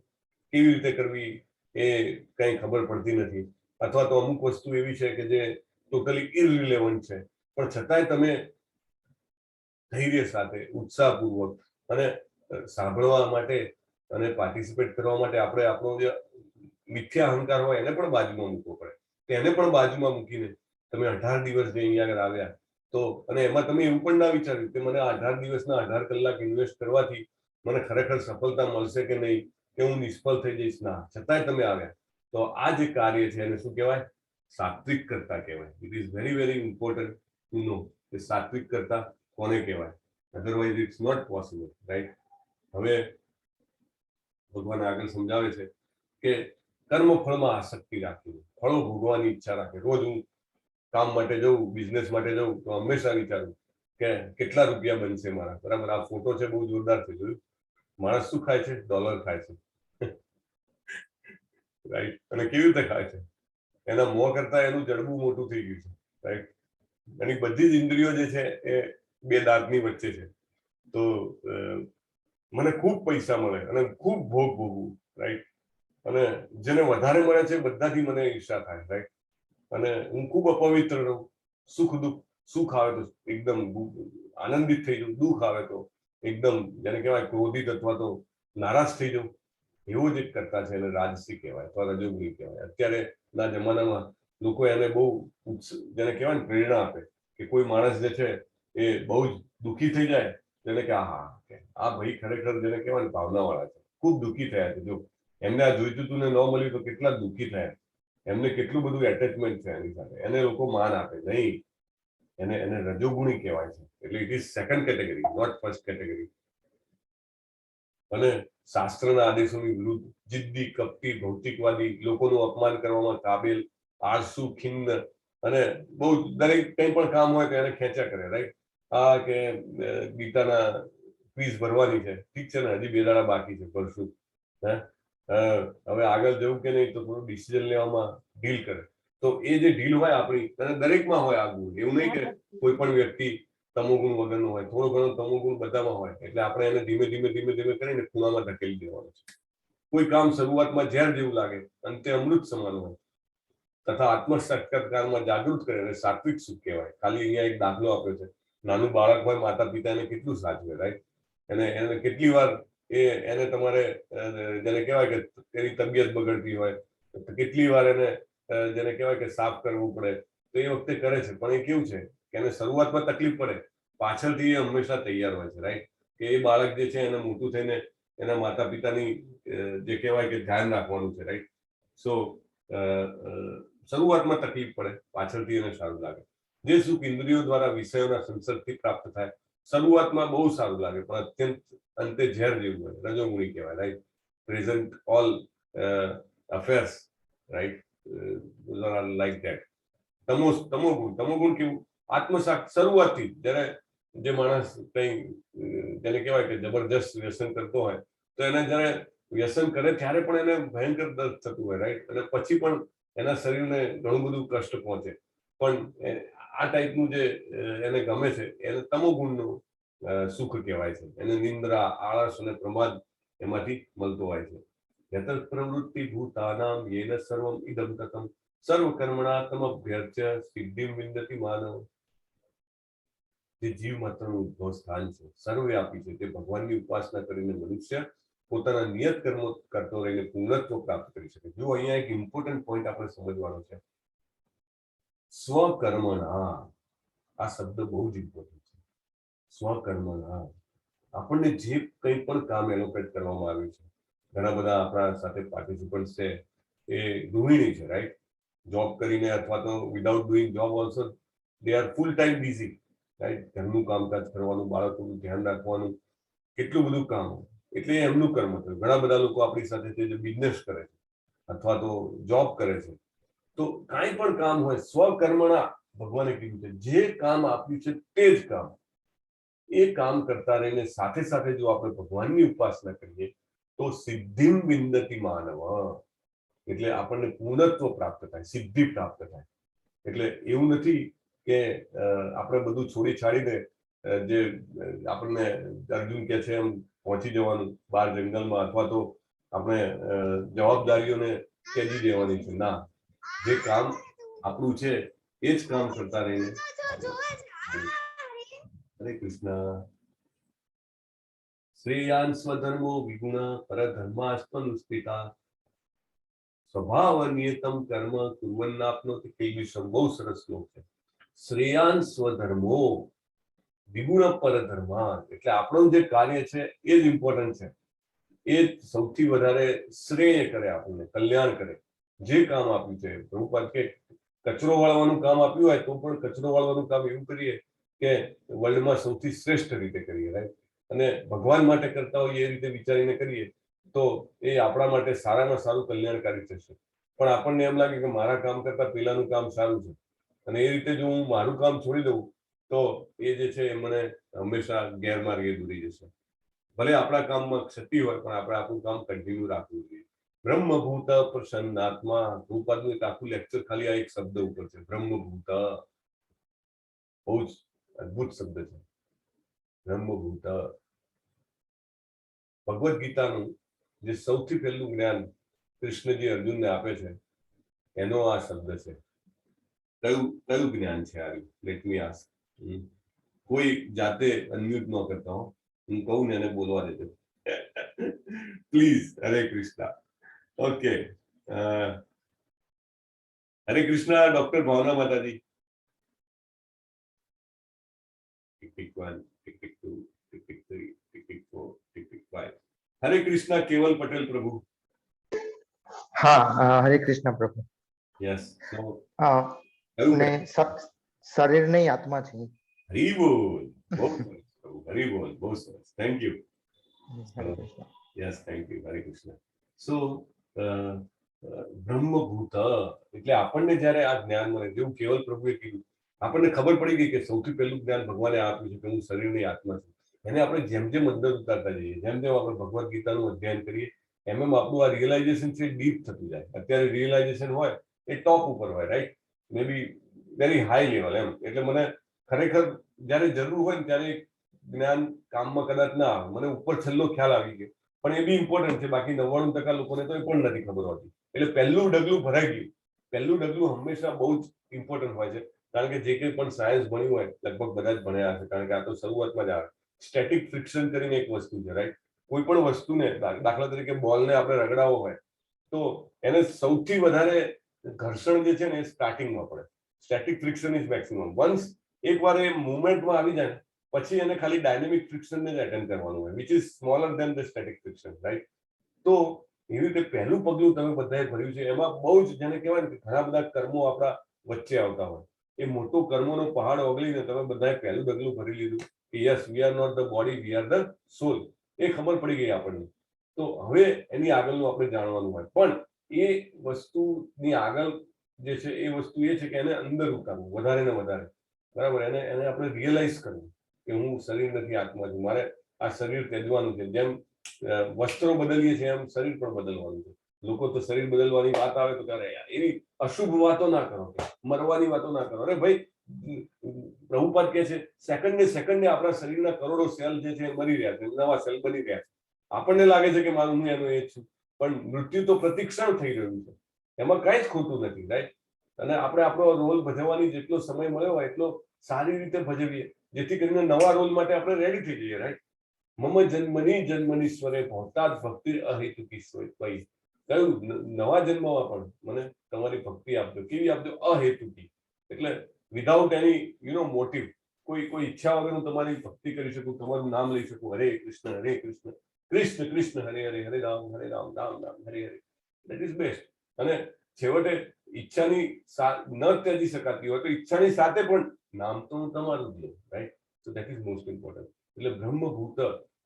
કેવી રીતે કરવી એ કંઈ ખબર પડતી નથી, અથવા તો અમુક વસ્તુ એવી છે કે જે ટોટલી ઇરરિલેવન્ટ છે, પણ છતાંય તમે ધૈર્ય સાથે, ઉત્સાહપૂર્વક અને સાંભળવા માટે અને પાર્ટિસિપેટ કરવા માટે આપણે આપણો જે મિથ્યા અહંકાર હોય એને પણ બાજુમાં મૂકવો પડે. તો એને પણ બાજુમાં મૂકીને તમે 18 દિવસ જે અહીંયા આગળ આવ્યા તો, અને એમાં તમે એવું પણ ના વિચાર્યું કે મને 18 દિવસના 18 કલાક ઇન્વેસ્ટ કરવાથી મને ખરેખર સફળતા મળશે કે નહીં, કે હું નિષ્ફળ થઈ જઈશ. ના, છતાંય તમે આવ્યા. તો આ જે કાર્ય છે એને શું કહેવાય? સાત્વિક કરતા કહેવાય. It is very very important to know કે સાત્વિક કરતા કોને કહેવાય. Otherwise it's not possible, right? હવે ભગવાન આગળ સમજાવે છે કે કર્મફળમાં આસક્તિ રાખવી, ફળો ભોગવાની ઈચ્છા રાખે. રોજ હું કામ માટે જઉં, બિઝનેસ માટે જઉં તો હંમેશા વિચારું કે કેટલા રૂપિયા બનશે મારા. બરાબર, આ ફોટો છે બહુ જોરદાર છે, જોયું? માણસ શું ખાય છે? ડોલર ખાય છે, રાઈટ? અને કેવી રીતે ખાય છે? એના મોં કરતા એનું જડબું મોટું થઈ ગયું છે, રાઈટ? એની બધી જ ઇન્દ્રિયો જે છે એ 2 દાંતની વચ્ચે છે. તો મને ખૂબ પૈસા મળે અને ખૂબ ભોગ ભોગવું, રાઈટ? અને જેને વધારે મળે છે બધાથી મને ઈર્ષા થાય, રાઈટ? અને હું ખૂબ અપવિત્ર રહું, સુખ આવે તો એકદમ આનંદિત થઈ જાઉં, દુઃખ આવે તો એકદમ જેને કહેવાય ક્રોધિત અથવા તો નારાજ થઈ જાઉં. એવો જ એક કરતા છે, એને રાજસી કહેવાય અથવા રજોગુણી કહેવાય. અત્યારે ના જમાનામાં લોકો એને બહુ જેને કહેવાય ને પ્રેરણા આપે કે કોઈ માણસ જે છે એ બહુ જ દુઃખી થઈ જાય, જેને કે આ ભાઈ ખરેખર જેને કહેવાય ને ભાવનાવાળા છે, ખૂબ દુઃખી થયા છે. જો એમને આ જોઈતું હતું ને ન મળ્યું તો કેટલા દુઃખી થયા, એમને કેટલું બધું એટેચમેન્ટ છે એની સાથે, એને લોકો માન આપે નહીં. એને રજોગુણી કહેવાય છે. એટલે it is second category, not first category. અને શાસ્ત્રના આદેશોની વિરુદ્ધ, જિદ્દી, કપટી, ભૌતિકવાદી, લોકોનું અપમાન કરવામાં કાબિલ, આળસુ ખિન્ન અને બહુ દરેક કંઈ પણ કામ હોય તો એને ખેંચ્યા કરે, રાઈટ? આ કે ગીતાના ક્વિઝ ભરવાની છે, ઠીક છે ને, હજી 2 દાડા બાકી છે, ભરશું. હવે આગળ જવું કે નહીં તો થોડું ડિસિઝન લેવામાં ડીલ કરે. તો એ જે ડીલ હોય આપણી, અને દરેકમાં હોય આ ગુણ, એવું નહીં કે કોઈ પણ વ્યક્તિ તમોગુણ વગરનો હોય, થોડો ઘણો તમોગુણ બધામાં હોય, એટલે આપણે એને ધીમે ધીમે ધીમે ધીમે કરીને ખૂણામાં ધકેલી દેવાનું છે. કોઈ કામ શરૂઆતમાં ઝેર જેવું લાગે, અંતે અમૃત સમાન હોય, તથા આત્મ સાક્ષાત્કારમાં જાગૃત કરે અને સાત્વિક સુખ કહેવાય. ખાલી અહીંયા એક દાખલો આપ્યો છે. નાનું બાળક હોય, માતા પિતા એને કેટલું સાચવે, રાઈટ? એને કેટલી વાર એને તમારે જેને કહેવાય કે એની તબિયત બગડતી હોય તો કેટલી વાર એને જેને કહેવાય કે સાફ કરવું પડે, તો એ વખતે કરે છે. પણ એ કેવું છે કે એને શરૂઆતમાં તકલીફ પડે, પાછળથી એ હંમેશા તૈયાર હોય છે, રાઈટ? કે એ બાળક જે છે એને મોટું થઈને એના માતા પિતાની જે કહેવાય કે ધ્યાન રાખવાનું છે, રાઈટ? સો શરૂઆતમાં તકલીફ પડે, પાછળથી એને સારું લાગે. જે સુખ ઇન્દ્રિયો દ્વારા વિષયોના સંસર્ગથી પ્રાપ્ત થાય, શરૂઆતમાં બહુ સારું લાગે, પણ અત્યંત અંતે ઝેર જેવું હોય, રજોગુણી કહેવાય, right? Present all affairs, right? Like that. તમોગુણ કેવું? આત્મસાત શરૂઆતથી જ્યારે જે માણસ કંઈ જેને કહેવાય કે જબરજસ્ત વ્યસન કરતો હોય, તો એને જ્યારે વ્યસન કરે ત્યારે પણ એને ભયંકર દર્દ થતું હોય, રાઈટ? અને પછી પણ એના શરીરને ઘણું બધું કષ્ટ પહોંચે. પણ આ ટાઈપનું જે એને ગમે છે એને તમોગુણનું સુખ કહેવાય છે. એને નિંદ્રા, આળસ અને પ્રમાદ એમાંથી મળતો હોય છે. યત પ્રવૃત્તિ ભૂતાનામ યેન સર્વમ ઇદમ તતમ સર્વ કર્મણા તમભ્યર્ચ્ય સિદ્ધિમ વિંદતિ માનવ. જે જીવ માત્રનું ઉદ્ભવ સ્થાન છે, સર્વવ્યાપી છે, તે ભગવાનની ઉપાસના કરીને મનુષ્ય પોતાના નિયત કર્મો કરતો રહીને પૂર્ણત્વ પ્રાપ્ત કરી શકે. જો અહીંયા એક ઇમ્પોર્ટન્ટ પોઈન્ટ આપણે સમજવાનો છે. સ્વકર્મણા, આ શબ્દ બહુ જ ઇમ્પોર્ટન્ટ છે. સ્વકર્મણા, આપણને જે કંઈ પણ કામ એલોકેટ કરવામાં આવ્યું છે, ઘણા બધા આપણા સાથે પાર્ટિસિપન્ટ છે એ ગૃહિણી છે, રાઈટ? જોબ કરીને અથવા તો without doing job also they are full time busy, right? ઘરનું કામકાજ કરવાનું, બાળકોનું ધ્યાન રાખવાનું, કેટલું બધું કામ. એટલે એમનું કર્મ થયું. ઘણા બધા લોકો આપણી સાથે છે જે બિઝનેસ કરે છે અથવા તો જોબ કરે છે. તો કાંઈ પણ કામ હોય, સ્વકર્મણા ભગવાને કીધું છે, જે કામ આપ્યું છે તે જ કામ, એ કામ કરતા રહીને સાથે સાથે જો આપણે ભગવાનની ઉપાસના કરીએ તો સિદ્ધિમ વિંદતિ માનવ, એટલે આપણને પૂર્ણત્વ પ્રાપ્ત થાય, સિદ્ધિ પ્રાપ્ત થાય. એટલે એવું નથી કે આપણે બધું છોડી છાડીને જે આપણને અર્જુન કહે છે એમ પહોંચી જવાનું બહાર જંગલમાં, અથવા તો આપણે જવાબદારીઓને ત્યજી દેવાની છે. ના, જે કામ આપણું છે એ જ કામ કરતા રહીને. હરે કૃષ્ણ. શ્રેયાન સ્વધર્મો વિગુણ પરધર્માસ્તનુષ્ઠિતા સ્વભાવ નિયતમ કર્મ કુર્વન્નાપ્નોતિ કિલ્બિષમ. બહુ સરસ શ્લોક છે. શ્રેયાન સ્વધર્મો વિગુણ પરધર્મા, એટલે આપણું જે કાર્ય છે એ જ ઇમ્પોર્ટન્ટ છે. એ સૌથી વધારે શ્રેય કરે, આપણને કલ્યાણ કરે. જે કામ આપ્યું છે, પ્રભુપાદ કે કચરો વાળવાનું કામ આપ્યું હોય તો પણ કચરો વાળવાનું કામ એવું કરીએ કે વર્લ્ડમાં સૌથી શ્રેષ્ઠ રીતે કરીએ, રાઈટ? અને ભગવાન માટે કરતા હોઈએ એ રીતે વિચારીને કરીએ તો એ આપણા માટે સારામાં સારું કલ્યાણકારી થશે. પણ આપણને એમ લાગે કે મારા કામ કરતા પેલાનું કામ સારું છે, અને એ રીતે જો હું મારું કામ છોડી દઉં તો એ જે છે એ મને હંમેશા ગેરમાર્ગે દોરી જશે. ભલે આપણા કામમાં ક્ષતિ હોય પણ આપણે આપણું કામ કન્ટિન્યુ રાખવું જોઈએ. બ્રહ્મભૂત પ્રસન્નાત્મા. રૂપાદનું એક આખું લેક્ચર ખાલી આ એક શબ્દ ઉપર છે, બ્રહ્મભૂત. બહુ જ અદભુત શબ્દ છે, બ્રહ્મભૂત. ભગવદ્ ગીતાનું જે સૌથી પહેલું જ્ઞાન કૃષ્ણજી અર્જુનને આપે છે એનો આ શબ્દ છે. કયું જ્ઞાન છે આ? Late me ask. કોઈ જાતે અનમ્યુટ ન કરતા હો, હું કહું ને એને બોલવા દેજો please. Hare Krishna. Okay, Hare Krishna. Doctor ભાવના માતાજી. Tick 1, tick 2, tick 3, tick 4, tick 5. હરે કૃષ્ણ. કેવલ પટેલ પ્રભુ. હા, હરે કૃષ્ણ પ્રભુ. યસ. ને શરીર નહીં, આત્મા છે. હરી બોલ. બહુ સરસ પ્રભુ, હરી બોલ. બહુ સરસ. Thank you. Hare Krishna. Yes, thank you. હરે કૃષ્ણ. સો બ્રહ્મભૂત એટલે આપણને જ્યારે આ જ્ઞાન મળે, જેવું કેવલ પ્રભુએ કીધું, આપણને ખબર પડી ગઈ કે સૌથી પહેલું જ્ઞાન ભગવાને આપ્યું છે કે હું શરીરની આત્મા છું. એને આપણે જેમ જેમ અંદર ઉતારતા જઈએ, જેમ જેમ આપણે ભગવદ્ ગીતાનું અધ્યયન કરીએ, એમ એમ આપણું આ રિયલાઇઝેશન છે ડીપ થતું જાય. અત્યારે રિયલાઇઝેશન હોય એ ટોપ ઉપર હોય, right, may be very high level એમ. એટલે મને ખરેખર જ્યારે જરૂર હોય ને ત્યારે જ્ઞાન કામમાં કદાચ ના આવે, મને ઉપર છેલ્લો ખ્યાલ આવી ગયો, પણ એ બી ઇમ્પોર્ટન્ટ છે. બાકી 99% લોકોને તો એ પણ નથી ખબર હોતી. એટલે પહેલું ડગલું ભરાઈ ગયું. પહેલું ડગલું હંમેશા બહુ જ ઇમ્પોર્ટન્ટ હોય છે, કારણ કે જે કંઈ પણ સાયન્સ ભણ્યું હોય લગભગ બધા જ ભણ્યા હશે, કારણ કે આ તો શરૂઆતમાં જ આવે. સ્ટેટિક ફ્રિક્શન કરીને એક વસ્તુ છે, રાઈટ. કોઈ પણ વસ્તુને, દાખલા તરીકે બોલને આપણે રગડાવો હોય તો એને સૌથી વધારે ઘર્ષણ જે છે ને એ સ્ટાર્ટિંગમાં પડે. Static friction is maximum. Once એકવાર એ મુવમેન્ટમાં આવી જાય પછી એને ખાલી ડાયનેમિક ફ્રિક્શનને જ એટેન્ડ કરવાનું હોય, which is smaller than the static friction, right. તો એવી રીતે પહેલું પગલું તમે બધાએ ભર્યું છે. એમાં બહુ જ જેને કહેવાય ને કે ઘણા બધા કર્મો આપણા વચ્ચે આવતા હોય, એ મોટો કર્મોનો પહાડ ઓગળીને તમે બધાએ પહેલું ડગલું ભરી લીધું કે yes, we are not the body, we are the soul. એ ખબર પડી ગઈ આપણને. તો હવે એની આગળનું આપણે જાણવાનું હોય, પણ એ વસ્તુની આગળ જે છે એ વસ્તુ એ છે કે એને અંદર ઉતારવું વધારે ને વધારે, બરાબર. એને આપણે રિયલાઇઝ કરવું કે હું શરીર નથી, આત્મા છું, મારે આ શરીર ત્યજવાનું છે. જેમ વસ્ત્રો બદલીએ છીએ એમ શરીર પણ બદલવાનું છે. લોકો તો શરીર બદલવાની વાત આવે તો ત્યારે એવી અશુભ વાતો ના કરો, મરવાની વાતો ના કરો. અરે ભાઈ, પ્રભુપાદ કહે છે સેકન્ડે આપણા શરીરના કરોડો સેલ જે છે એ મરી રહ્યા છે, નવા સેલ બની રહ્યા છે. આપણને લાગે છે કે મારું, હું એનો એ જ છું, પણ મૃત્યુ તો પ્રતિક્ષણ થઈ રહ્યું છે. એમાં કઈ જ ખોટું નથી, રાઈટ. અને આપણે આપણો રોલ ભજવવાની જેટલો સમય મળ્યો હોય એટલો સારી રીતે ભજવીએ, જેથી કરીને નવા રોલ માટે આપણે રેડી થઈ જઈએ, રાઈટ. મમ જન્મનીશ્વરે ભવતાદ ભક્તિ અહેતુકી સોય. કયું નવા જન્મમાં પણ મને તમારી ભક્તિ આપજો. કેવી આપજો? અહેતુકી. એટલે વિધાઉટ એની મોટિવ, કોઈ ઈચ્છા વગર હું તમારી ભક્તિ કરી શકું, તમારું નામ લઈ શકું. હરે કૃષ્ણ કૃષ્ણ કૃષ્ણ હરે હરે, હરે રામ રામ રામ હરે હરે. That is best. અને છેવટે ઈચ્છાની ન ત્યજી શકાતી હોય તો ઈચ્છાની સાથે પણ નામ તો હું તમારું જ લઉં, right. So that is most important. એટલે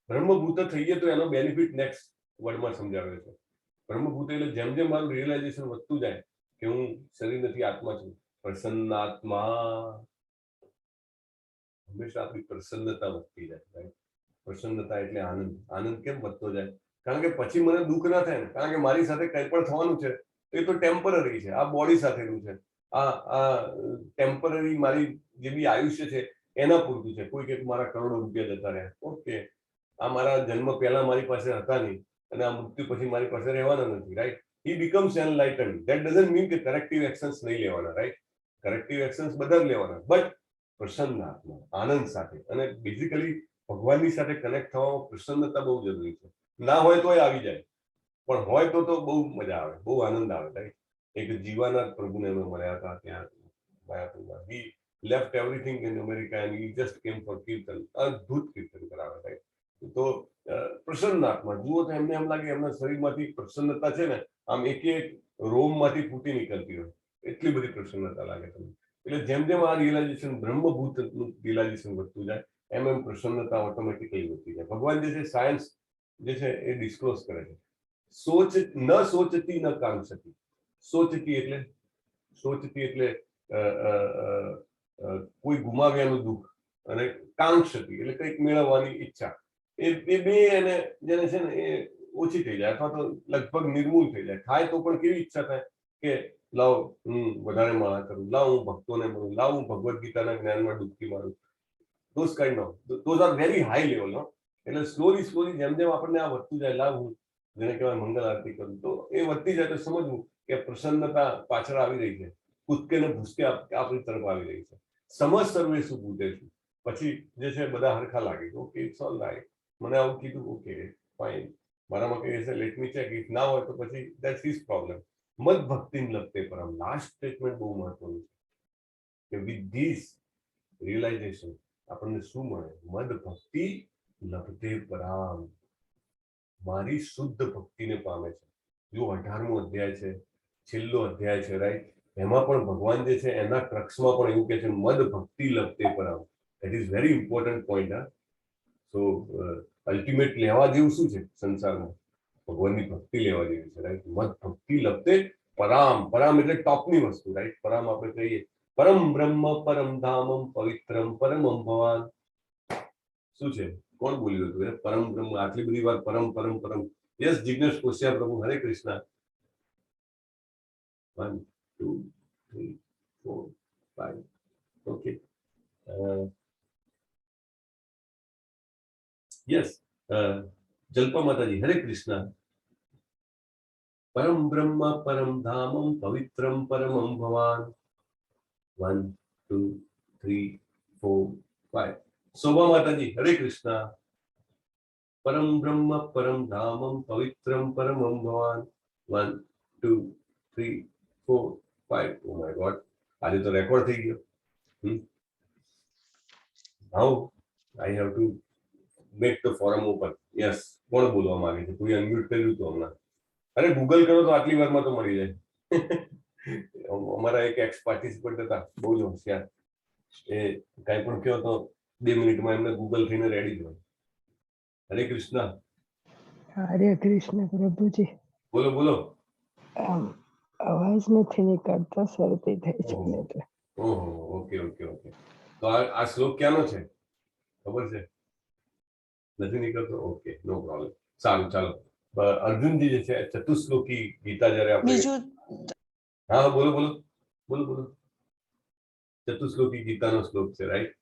બ્રહ્મભૂત થઈએ તો એનો બેનિફિટ નેક્સ્ટ વર્ડમાં સમજાવે છે. બ્રહ્મભૂત એટલે જેમ જેમ મારું રિયલાઇઝેશન વધતું જાય કે હું શરીર નથી, આત્મા છું, પ્રસન્નાત્મા, હંમેશા આપણી પ્રસન્નતા વધતી જાય, રાઈટ. પ્રસન્નતા એટલે આનંદ. આનંદ કેમ વધતો જાય? કારણ કે પછી મને દુઃખ ના થાય ને, કારણ કે મારી સાથે કંઈ પણ થવાનું છે એ તો ટેમ્પરરી છે. આ બોડી સાથેનું છે, આ ટેમ્પરરી મારી જે બી આયુષ્ય છે એના પૂરતું છે. કોઈ કે મારા કરોડો રૂપિયા જતા રહ્યા, ઓકે, આ મારા જન્મ પહેલા મારી પાસે હતા નહીં અને આ મૃત્યુ પછી મારી પાસે રહેવાના નથી, right. He becomes enlightened. That doesn't mean કે કરેક્ટિવ એક્શન્સ નહીં લેવાના, રાઈટ. કરેક્ટિવ એક્શન્સ બધા જ લેવાના, બટ પ્રસન્ન આત્મા, આનંદ સાથે. અને બેઝિકલી ભગવાનની સાથે કનેક્ટ થવામાં પ્રસન્નતા બહુ જરૂરી છે. ના હોય તોય આવી જાય, પણ હોય તો બહુ મજા આવે, બહુ આનંદ આવે, રાઈટ. એક જીવાના પ્રભુને અમે મળ્યા હતા ત્યાં માયાપુરમાં. He left everything in America and he just came for kirtan. અદ્ભુત કીર્તન કરાવે, રાઈટ. તો પ્રસન્ન આત્મા જુઓ તો એમને એમ લાગે એમના શરીરમાંથી પ્રસન્નતા છે ને આમ એક રોમમાંથી ફૂટી નીકળતી હોય, એટલી બધી પ્રસન્નતા લાગે તમને. એટલે જેમ જેમ આ રિયલાઇઝેશન, બ્રહ્મભૂતનું રિયલાઇઝેશન વધતું જાય એમ એમ પ્રસન્નતા ઓટોમેટિકલી વધતી જાય. ભગવાન જે છે, સાયન્સ જે છે એ ડિસ્ક્લોઝ કરે છે. સોચતી ન કાંક્ષતી. સોચતી એટલે કોઈ ગુમાવ્યાનું દુઃખ, અને કાંક્ષતી એટલે કંઈક મેળવવાની ઈચ્છા. એ બે એને જેને છે ને એ ઓછી થઈ જાય અથવા તો લગભગ નિર્મૂળ થઈ જાય. થાય તો પણ કેવી ઈચ્છા થાય કે લાવ હું વધારે માળા કરું, લાવ હું ભક્તોને મળું, લાવ હું ભગવદ્ ગીતાના જ્ઞાનમાં ડૂબકી મારું. those kind of, those are very high level, no? એટલે સ્લોલી જેમ જેમ આપણને આ વધતું જાય, લાવ હું જેને કહેવાય મંગલ આરતી કરું, તો એ વધતી જાય તો સમજવું કે પ્રસન્નતા પાછળ આવી રહી છે, કૂદકે ને ભૂસકે આપણી તરફ આવી રહી છે. સમજ સર્વે શું પૂછે છું, પછી જે છે બધા હરખા લાગે, ઓકે ઇટ્સ ઓલ રાઈટ, મને આવું કીધું, ઓકે ફાઇન, મારામાં કઈ હશે લેટ મી ચેક. ઇફ ના હોય તો પછી દેટ્સ હિઝ પ્રોબ્લેમ. મદ ભક્તિ લગતે પરમ. લાસ્ટ સ્ટેટમેન્ટ બહુ મહત્વનું છે કે વિથ ધીસ રિયલાઇઝેશન આપણને શું મળે? મદ ભક્તિ લભતે પરામ. મારી શુદ્ધ ભક્તિને પામે છે. જો 18મો અધ્યાય છે, છેલ્લો અધ્યાય છે, રાઈટ. એમાં પણ ભગવાન જે છે એના ક્રક્સમાં પણ એવું કે છે મદ ભક્તિ લભતે પરામ. That is very important point. So ultimate લેવા જેવું શું છે સંસારમાં? ભગવાનની ભક્તિ લેવા જેવી છે, રાઈટ. મદ ભક્તિ લભતે પરામ એટલે ટોપની વસ્તુ, રાઈટ? પરામ આપણે કહીએ પરમ બ્રહ્મ પરમ ધામમ પવિત્રમ પરમમ ભવાન. શું છે? કોણ બોલ્યું હતું? પરમ બ્રહ્મ આટલી બધી વાર પરમ પરમ પરમ. યસ, જિજ્ઞેશ કોશિયા પ્રભુ, હરે કૃષ્ણ. 1 2 3 4 5. ઓકે, યસ, જલ્પા માતાજી, હરે કૃષ્ણ. પરમ બ્રહ્મ પરમ ધામમ પવિત્રમ પરમમ ભવાન. 1 2 3 4 5. શોભા માતાજી, હરે કૃષ્ણ. પરમ બ્રહ્મ પરમ ધામમ પવિત્રમ પરમમ ભવાન. 1 2 3 4 5. ઓ માય ગોડ, આજે તો રેકોર્ડ થઈ ગયો. Now I have to make the forum open. Yes, કોણ બોલવા માંગે છે? કોઈ અનમ્યુટ કર્યું તો હમણાં? અરે ગૂગલ કરો તો આટલી વારમાં તો મળી જાય. અમારા એક એક્સ પાર્ટિસિપન્ટ હતા, બહુ જ હોશિયાર. એ કાંઈ પણ કહો તો 2 મિનિટમાં એમને ગૂગલ થઈને રેડી જ હોય. હરે કૃષ્ણ. હરે કૃષ્ણ પ્રભુજી. બોલો બોલો. અવાજ નથી નીકળતો, શરદી થઈ છે ને એટલે. ઓહો, ઓકે ઓકે ઓકે. તો આ શ્લોક ક્યાંનો છે ખબર છે? નથી નીકળતો? ઓકે, નો પ્રોબ્લેમ. સારું, ચાલો. અર્જુનજી જે છે ચતુશ્લોકી ગીતા જયારે આપણે, હા બોલો બોલો બોલો બોલો. ચતુશ્લોકી ગીતાનો શ્લોક છે, રાઈટ?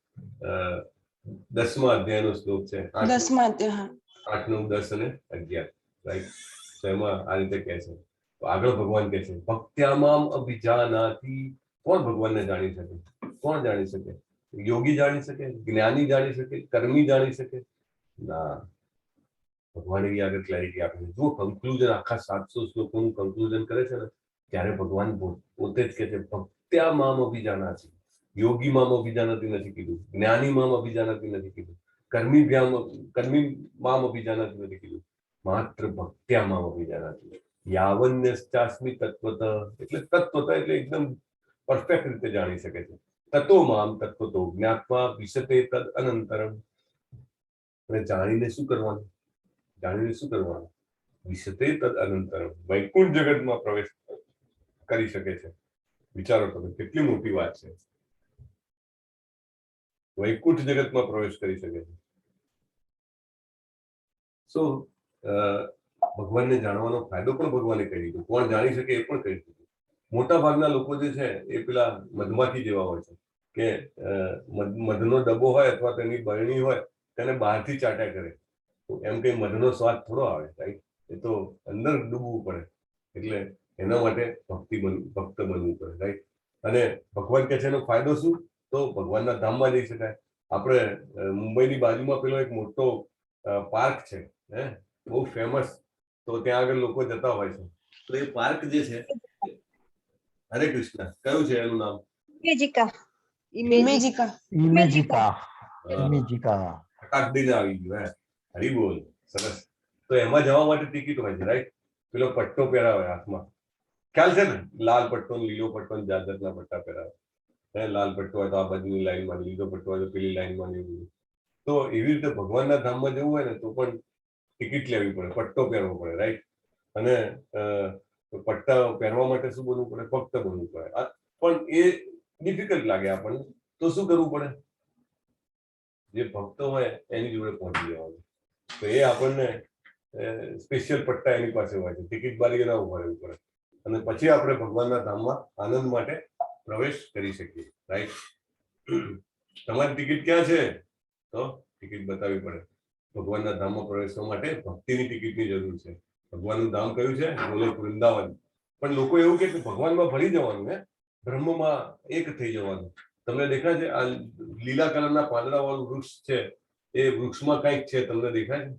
10મા અધ્યાયનો શ્લોક છે. 10મા અધ્યાય, 8 9 10 અને 11, રાઈટ? તો એમાં આ રીતે કહે છે. તો આગળ ભગવાન કહે છે ભક્ત્યામામ અભિજાનાતિ. કોણ ભગવાનને જાણી શકે? કોણ જાણી શકે? યોગી જાણી શકે? જ્ઞાની જાણી શકે? કર્મી જાણી શકે? ના, ભગવાન એવી આગળ ક્લેરિટી આપે છે. જો કન્ક્લુઝન આખા 700 શ્લોકોનું કન્ક્લુઝન કરે છે ને, ત્યારે ભગવાન પોતે જ કહે છે ભક્ત્યામામ અભિજાનાતિ. યોગી મામ અભિજાનાતિ નથી કીધું, જ્ઞાની મામ અભિજાનાતિ નથી કીધું, કર્મી મામ અભિજાનાતિ નથી કીધું, માત્ર ભક્ત્યા મામ અભિજાનાતિ. યાવન્યશ્ચાસ્મિ તત્વત, એટલે તત્વત એટલે એકદમ પરફેક્ટ રીતે જાણી શકે છે. તત્વો મામ તત્વતો જ્ઞાત્વા વિશતે તદ અનંતરમ. અને જાણીને શું કરવાનું? જાણીને શું કરવાનું? વિશતે તદ અનંતરમ, વૈકુંઠ જગતમાં પ્રવેશ કરી શકે છે. વિચારો તમે, કેટલી મોટી વાત છે. વૈકુંઠ જગતમાં પ્રવેશ કરી શકે છે. સો ભગવાનને જાણવાનો ફાયદો પણ ભગવાને કહી દીધો. કોણ જાણી શકે એ પણ કહી દીધું. મોટા ભાગના લોકો જે છે એ પેલા મધમાખી જેવા હોય છે કે મધનો ડબ્બો હોય અથવા તેની બરણી હોય તેને બહારથી ચાટ્યા કરે. તો એમ કઈ મધનો સ્વાદ થોડો આવે, રાઈટ? એ તો અંદર ડૂબવું પડે. એટલે એના માટે ભક્ત બનવું પડે, રાઈટ? અને ભગવાન કહે છે એનો ફાયદો શું? તો ભગવાનના ધામમાં જઈ શકાય. આપણે મુંબઈની બાજુમાં પેલો એક મોટો પાર્ક છે, બહુ ફેમસ. તો ત્યાં આગળ લોકો જતા હોય છે. તો એ પાર્ક જે છે, હરે કૃષ્ણ, કયું છે એનું નામ? ઇમેજિકા. ફટાકડીને આવી ગયું. હરી બોલ, સરસ. તો એમાં જવા માટે ટિકિટ હોય છે, રાઈટ? પેલો પટ્ટો પહેરાવે હાથમાં, ખ્યાલ છે ને? લાલ પટ્ટો, લીલો પટ્ટો, જાત જાતના પટ્ટા પહેરાવે. લાલ પટ્ટો હોય તો આ બાજુની લાઈનમાં, લીલો પટ્ટો હોય તો પેલી લાઈનમાં. તો એવી રીતે ભગવાનના ધામમાં જવું હોય ને તો પણ ટિકિટ લેવી પડે, પટ્ટો પહેરવો પડે, રાઈટ? અને પટ્ટા પહેરવા માટે શું બનવું પડે? ભક્ત બનવું પડે. પણ એ ડિફિકલ્ટ લાગે આપણને, તો શું કરવું પડે? જે ભક્તો હોય એની જોડે પહોંચી જવાનું. તો એ આપણને સ્પેશિયલ પટ્ટા એની પાસે હોય છે, ટિકિટ બારી ના ઉભા પડે. અને પછી આપણે ભગવાનના ધામમાં આનંદ માટે પ્રવેશ કરી શકીએ, રાઈટ? તમારી ટિકિટ ક્યાં છે? તો ટિકિટ બતાવવી પડે. ભગવાનના ધામમાં પ્રવેશવા માટે ભક્તિની ટિકિટની જરૂર છે. ભગવાનનું ધામ કયું છે? ગોલોક વૃંદાવન. પણ લોકો એવું કે ભગવાનમાં ભળી જવાનું, બ્રહ્મમાં એક થઈ જવાનું. તમને દેખાય છે આ લીલા કલરના પાંદડા વાળું વૃક્ષ છે, એ વૃક્ષમાં કંઈક છે, તમને દેખાય છે?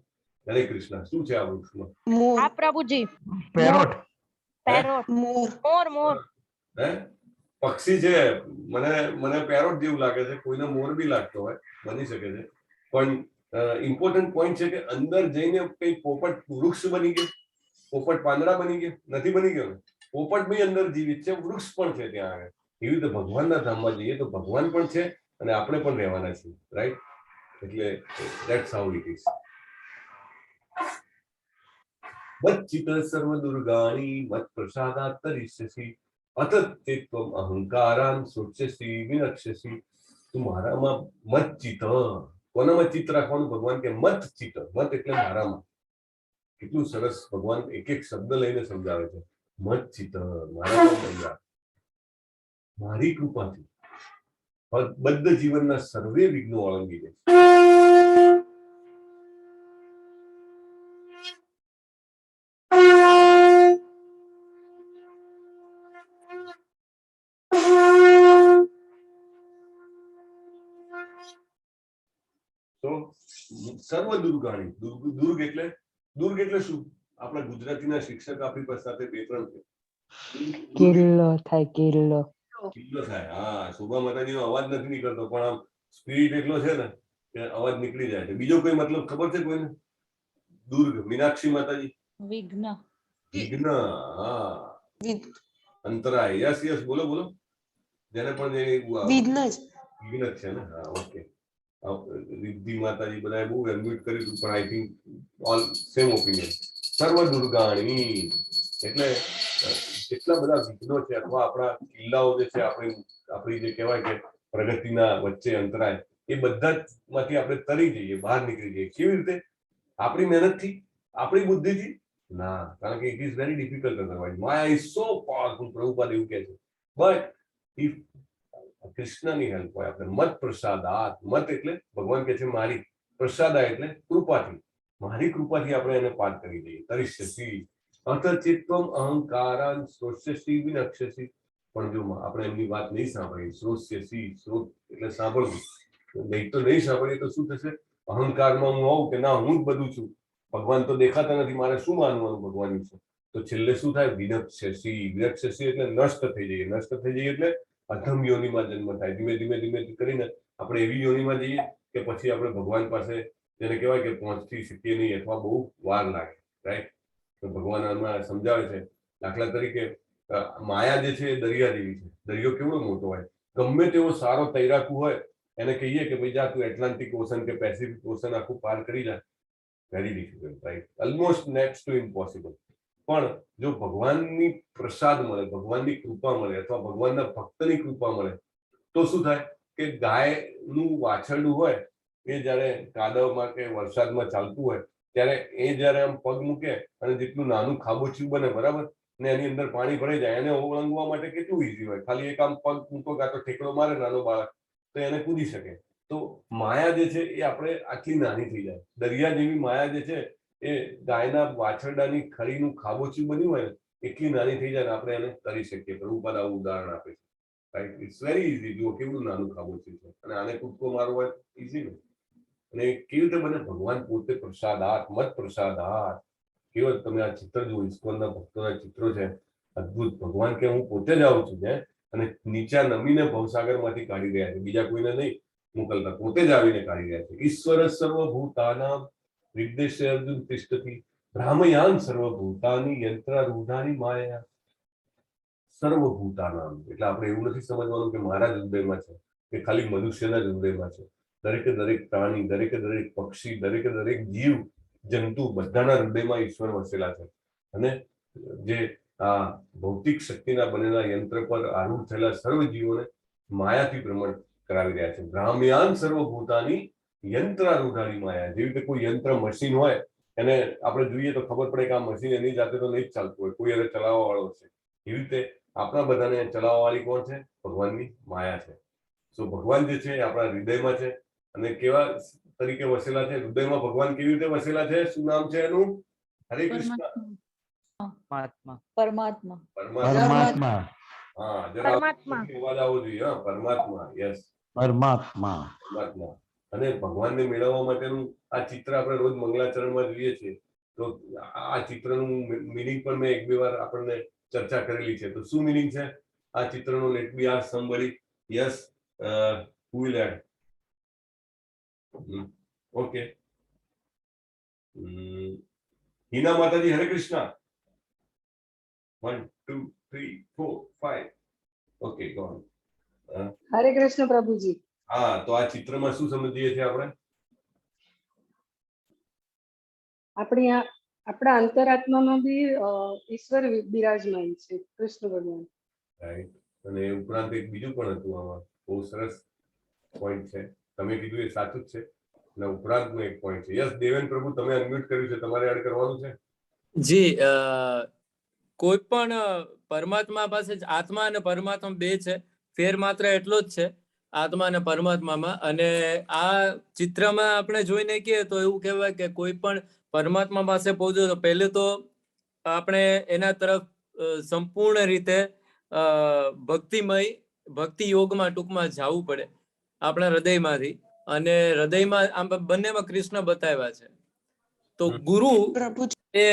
હરે કૃષ્ણ, શું છે આ વૃક્ષમાં? હા પ્રભુજી, પેરોટ. મોર. પક્ષી છે. મને પેરોટ જેવું લાગે છે, કોઈને મોર બી લાગતો હોય, બની શકે છે. પણ ઇમ્પોર્ટન્ટ પોઈન્ટ છે કે અંદર જઈને કઈ પોપટ વૃક્ષ બની ગયું, પોપટ પાંદડા બની ગયો? નથી બની ગયો ને. પોપટ બી અંદર જીવિત છે, વૃક્ષ પણ છે ત્યાં આગળ. એવી રીતે ભગવાનના ધામમાં જઈએ તો ભગવાન પણ છે અને આપણે પણ રહેવાના છીએ, રાઈટ? એટલે ધેટ્સ હાઉ ઇટ ઇઝ. મચ્ચિત સર્વ દુર્ગાણી મત પ્રસાદાત તરિષ્યસી અત ચેત્વમ અહંકારાન સોચ્યસી વિનક્ષ્યસી. તું મારામાં મચ્ચિત, કોનામાં ચિત્ત રાખવાનું? ભગવાન કે મત ચિત્ત. મત એટલે મારામાં. કેટલું સરસ ભગવાન એક એક શબ્દ લઈને સમજાવે છે. મત ચિત્ત, મારામાં બન્યા, મારી કૃપાથી બદ્ધ જીવનના સર્વે વિઘ્નો ઓળંગી જાય. તો સર્વ દુર્ગાણી, દુર્ગ એટલે શું? આપણા ગુજરાતીના શિક્ષક આપણી પાસે સાથે બે ત્રણ છે. કિલ્લો થાય કિલ્લો. કિલ્લો થાય. હા, શોભા માતાજીનો અવાજ નથી નીકળતો, પણ આમ સ્પિરિટ એટલો છે ને કે અવાજ નીકળી જાય છે. બીજો કોઈ મતલબ ખબર છે કોઈને? દુર્ગ, મીનાક્ષી માતાજી, વિઘ્ન. વિઘ્ન. હા, અંતરાય. યસ યસ, બોલો બોલો. જેને પણ વિઘ્ન જ છે ને. હા, ઓકે. રિદ્ધિ માતાજી બધાએ બહુ એડમિટ કર્યું હતું, પણ I think all same opinion. સર્વ દુર્ગાણી એટલે કેટલા બધા વિઘ્નો છે, અથવા આપણા કિલ્લાઓ જે છે, આપણી જે કહેવાય કે પ્રગતિના વચ્ચે અંતરાય, એ બધા માંથી આપણે તરી જઈએ, બહાર નીકળી જઈએ. કેવી રીતે? આપણી મહેનતથી, આપણી બુદ્ધિથી ના, કારણ કે it is very difficult otherwise. Maya is so powerful. Prabhupada એવું કહે છે. બટ ઇફ કૃષ્ણની હેલ્પ હોય, આપણે મત પ્રસાદાત, મત એટલે ભગવાન કહે છે મારી, પ્રસાદા એટલે કૃપાથી, મારી કૃપાથી આપણે એને પાર કરી દઈએ. તરિષ્યસી અથ ચિત્તમ અહંકારાન શ્રોષ્યસી વિનક્ષ્યસી. પણ જો આપણે એમની વાત નહીં સાંભળીએ, શ્રોષ્યસી, શ્રોત એટલે સાંભળવું, નહીં તો નહીં સાંભળીએ તો શું થશે? અહંકારમાં હું આવું કે ના, હું જ બધું છું, ભગવાન તો દેખાતા નથી, મારે શું માનવાનું ભગવાન છે? તો છેલ્લે શું થાય? વિનક્ષ્યસી. વિનક્ષ્યસી એટલે નષ્ટ થઈ જઈએ. નષ્ટ થઈ જઈએ એટલે અધમ યોનિમાં જન્મ થાય. ધીમે ધીમે ધીમે કરીને આપણે એવી યોનિમાં જઈએ કે પછી આપણે ભગવાન પાસે, જેને કહેવાય કે પહોંચી શકીએ નહીં, અથવા બહુ વાર લાગે. રાઈટ? તો ભગવાન આમાં સમજાવે છે. દાખલા તરીકે માયા જે છે એ દરિયા જેવી છે. દરિયો કેવડો મોટો હોય, ગમે તેવો સારો તૈરાકુ હોય, એને કહીએ કે ભાઈ જા તું એટલાન્ટિક ઓશન કે પેસિફિક ઓશન આખું પાર કરી જા, very difficult, right? Almost next to impossible. પણ જો ભગવાનની પ્રસાદ મળે, ભગવાનની કૃપા મળે, અથવા ભગવાનના ભક્તની કૃપા મળે, તો શું થાય કે ગાયનું વાછરડું હોય એ જયારે કાદવમાં કે વરસાદમાં ચાલતું હોય, ત્યારે એ જયારે આમ પગ મૂકે અને જેટલું નાનું ખાબોચિયું બને, બરાબર, ને એની અંદર પાણી ભરાઈ જાય, એને ઓળંગવા માટે કેટલું ઈઝી હોય. ખાલી એક આમ પગ મૂકો કાં તો ઠેકડો મારે નાનો બાળક, તો એને કૂદી શકે. તો માયા જે છે એ આપણે આટલી નાની થઈ જાય. દરિયા જેવી માયા જે છે એ ગાયના વાછરડાની ખરીનું ખાબોચિયું બન્યું હોય ને એટલી નાની થઈ જાય ને આપણે એને કરી શકીએ. પ્રભુપાદ આવું ઉદાહરણ આપે છે. રાઈટ? It's very easy. જુઓ કેવું નાનું ખાબોચિયું છે, અને આને કૂદકો મારવો હોય ઇઝી ને. અને કેવી રીતે બને? ભગવાન પોતે પ્રસાદાત, મત પ્રસાદાત. કેવળ તમે આ ચિત્ર જુઓ, ઇસ્કોનના ભક્તોના ચિત્રો છે, અદભુત. ભગવાન કે હું પોતે જ આવું છું ને, અને નીચા નમીને ભવસાગરમાંથી કાઢી રહ્યા છે, બીજા કોઈને નહીં મોકલતા, પોતે જ આવીને કાઢી રહ્યા છે. ઈશ્વર સર્વભૂતાનામ વિદ્દેશ્ય અર્જુન તિષ્ઠતિ ભ્રામયાન સર્વભૂતાની યંત્રારૂઢાની માયા. સર્વભૂતાનામ એટલે આપણે એવું નથી સમજવાનું કે મારા જ હૃદયમાં છે, કે ખાલી મનુષ્યના જ હૃદયમાં છે. દરેકે દરેક પ્રાણી, દરેકે દરેક પક્ષી, દરેકે દરેક જીવ જંતુ બધાના હૃદયમાં ઈશ્વર વસેલા છે. અને જે આ ભૌતિક શક્તિના બનેલા યંત્ર પર આરૂઢ થયેલા સર્વ જીવોને માયાથી ભ્રમણ કરાવી રહ્યા છે. ભ્રામ્યાન સર્વભૂતાની યંત્રારૂઢાની માયા. જેવી રીતે કોઈ યંત્ર મશીન હોય, એને આપણે જોઈએ તો ખબર પડે કે આ મશીન એની જાતે તો નહીં જ ચાલતું હોય, કોઈ એને ચલાવવા વાળો છે. એવી રીતે આપણા બધાને ચલાવવા વાળી કોણ છે? ભગવાનની માયા છે. સો ભગવાન જે છે એ આપણા હૃદયમાં છે. અને કેવા તરીકે વસેલા છે? હૃદયમાં ભગવાન કેવી રીતે વસેલા છે? શું નામ છે એનું? હરે કૃષ્ણ. પરમાત્મા. પરમાત્મા. હા, જરા અવાજ આવવો જોઈએ. હા, પરમાત્મા. યસ, પરમાત્મા. પરમાત્મા. અને ભગવાનને મેળવવા માટેનું આ ચિત્ર આપણે રોજ મંગલાચરણમાં જોઈએ છીએ. તો આ ચિત્રનું મિનિંગ પણ મેં એક બે વાર આપણને ચર્ચા કરેલી છે. તો શું મિનિંગ છે આ ચિત્રનું? Let me ask somebody. Yes, who will add? Okay, Hina માતાજી, Hare Krishna. 1 2 3 4 5. Okay, go on. હરે કૃષ્ણ પ્રભુજી. હા, તો આ ચિત્રમાં શું સમજીએ છીએ આપણે? આપણી આ આપણા અંતરાત્મામાં બી ઈશ્વર બિરાજમાન છે, કૃષ્ણ ભગવાન. રાઈટ. અને એ ઉપરાંત એક બીજું પણ હતું આમાં, બહુ સરસ પોઈન્ટ છે, તમે કીધું એ સાચું જ છે. અને ઉપરાંતનો એક પોઈન્ટ છે. યસ દેવેન પ્રભુ, તમે અનમ્યુટ કર્યું છે, તમારે એડ કરવાનું છે. જી, કોઈ પણ પરમાત્મા પાસે જ આત્મા અને પરમાત્મા બે છે, ફેર માત્ર એટલો જ છે આત્મા અને પરમાત્મામાં. અને આ ચિત્રમાં આપણે જોઈને કહીએ તો એવું કહેવાય કે કોઈ પણ પરમાત્મા પાસે પહોંચો તો પહેલે તો આપણે એના તરફ સંપૂર્ણ રીતે ભક્તિ યોગમાં ટૂંકમાં જવું પડે આપણા હૃદયમાંથી. અને હૃદયમાં આમ બંનેમાં કૃષ્ણ બતાવ્યા છે. તો ગુરુ એ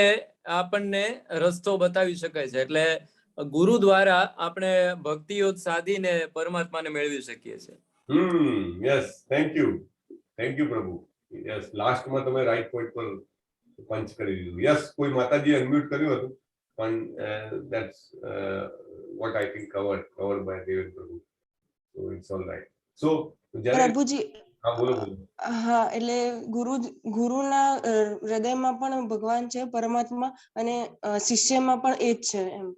આપણને રસ્તો બતાવી શકાય છે. એટલે ગુરુ દ્વારા આપણે ભક્તિ યોગ સાધીને પરમાત્માને મેળવી શકીએ છીએ. યસ, થેન્ક યુ પ્રભુ. યસ, લાસ્ટમાં તમે રાઈટ પોઈન્ટ પર પંચ કરી દીધું. યસ, કોઈ માતાજી અનમ્યુટ કર્યું હતું, પણ that's what I think covered by Deven Prabhu. So it's all right. So Prabhuji, હા બોલો. હા, એટલે ગુરુના હૃદયમાં પણ ભગવાન છે, પરમાત્મા, અને શિષ્યમાં પણ એ જ છે એમ.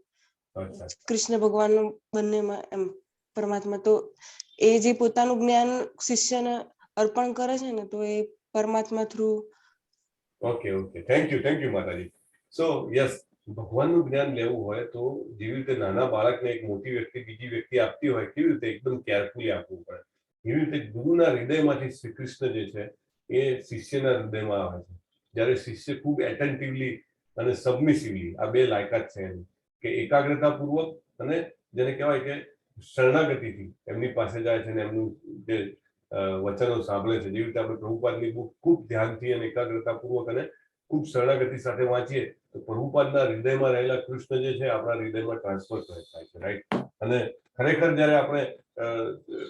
કૃષ્ણ ભગવાન બંનેમાં એમ પરમાત્મા. તો એ જે પોતાનું જ્ઞાન શિષ્યને અર્પણ કરે છે ને, તો એ પરમાત્મા થ્રુ. ઓકે, થેન્ક યુ માતાજી. સો યસ, ભગવાનનું જ્ઞાન લેવું હોય તો જેવી રીતે નાના બાળકને એક મોટી વ્યક્તિ બીજી વ્યક્તિ આપતી હોય, કેવી રીતે એકદમ કેરફુલી આપવું પડે, એવી રીતે ગુરુના હૃદયમાંથી શ્રી કૃષ્ણ જે છે એ શિષ્યના હૃદયમાં આવે છે. જ્યારે શિષ્ય ખૂબ એટેન્ટિવલી અને સબમિસિવલી, આ બે લાયકાત છે એની, કે એકાગ્રતાપૂર્વક અને જેને કહેવાય કે શરણાગતિથી એમની પાસે જાય છે અને એમનું જે વચનો સાંભળે છે. જેવી રીતે આપણે પ્રભુપાદની બુક ખૂબ ધ્યાનથી અને એકાગ્રતાપૂર્વક અને ખૂબ શરણાગતિ સાથે વાંચીએ તો પ્રભુપાદના હૃદયમાં રહેલા કૃષ્ણ જે છે આપણા હૃદયમાં ટ્રાન્સફર થાય છે. રાઈટ. અને ખરેખર જ્યારે આપણે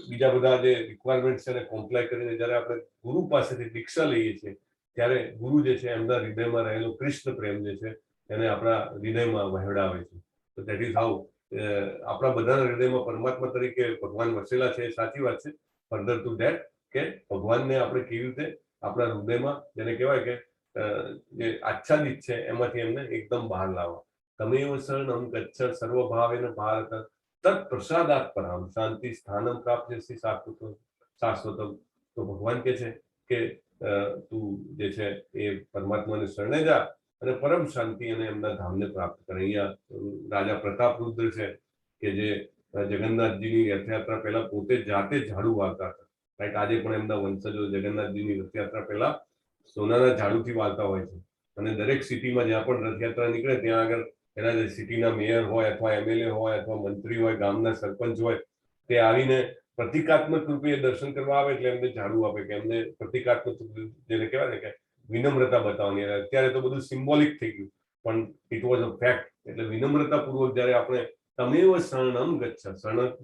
બીજા બધા જે રિક્વાયરમેન્ટ છે એને કોમ્પ્લાય કરીને જ્યારે આપણે ગુરુ પાસેથી દીક્ષા લઈએ છીએ, ત્યારે ગુરુ જે છે એમના હૃદયમાં રહેલો કૃષ્ણ પ્રેમ જે છે એને આપણા હૃદયમાં વહેવડાવે છે. તો દેટ ઇઝ હાઉ આપણા બધાના હૃદયમાં પરમાત્મા તરીકે ભગવાન વસેલા છે, એ સાચી વાત છે. ફર્ધર ટુ ધેટ કે ભગવાનને આપણે કેવી રીતે આપણા હૃદયમાં, જેને કહેવાય કે જે આચ્છાદિત છે એમાંથી એમને એકદમ બહાર લાવવા. તમેવ શરણમ ગચ્છ સર્વભાવેન ભારત તત્ પ્રસાદાત પરામ શાંતિ સ્થાનમ પ્રાપ્યસી શાશ્વતમ. તો ભગવાન કે છે કે તું જે છે એ પરમાત્માને શરણે જા અને પરમ શાંતિ અને એમના ધામને પ્રાપ્ત કરે. અહીંયા રાજા પ્રતાપરુદ્ર છે કે જે જગન્નાથજીની રથયાત્રા પહેલા પોતે જાતે ઝાડુ વાળતા હતા. રાઈટ. આજે પણ એમના વંશજો જગન્નાથજીની રથયાત્રા પહેલા સોનાના ઝાડુથી વાળતા હોય છે. અને દરેક સિટીમાં જ્યાં પણ રથયાત્રા નીકળે ત્યાં આગળ એના જે સિટીના મેયર હોય અથવા એમએલએ હોય અથવા મંત્રી હોય, ગામના સરપંચ હોય, તે આવીને પ્રતિકાત્મક રૂપે દર્શન કરવા આવે એટલે એમને ઝાડુ આપે કે એમને પ્રતિકાત્મક, જેને કહેવાય ને કે વિનમ્રતા બતાવવાની. અત્યારે તો બધું સિમ્બોલિક થઈ ગયું, પણ ઇટ વોઝ અ ફેક્ટ. એટલે વિનમ્રતાપૂર્વક જ્યારે આપણે તમેવ શરણમ ગચ્છ,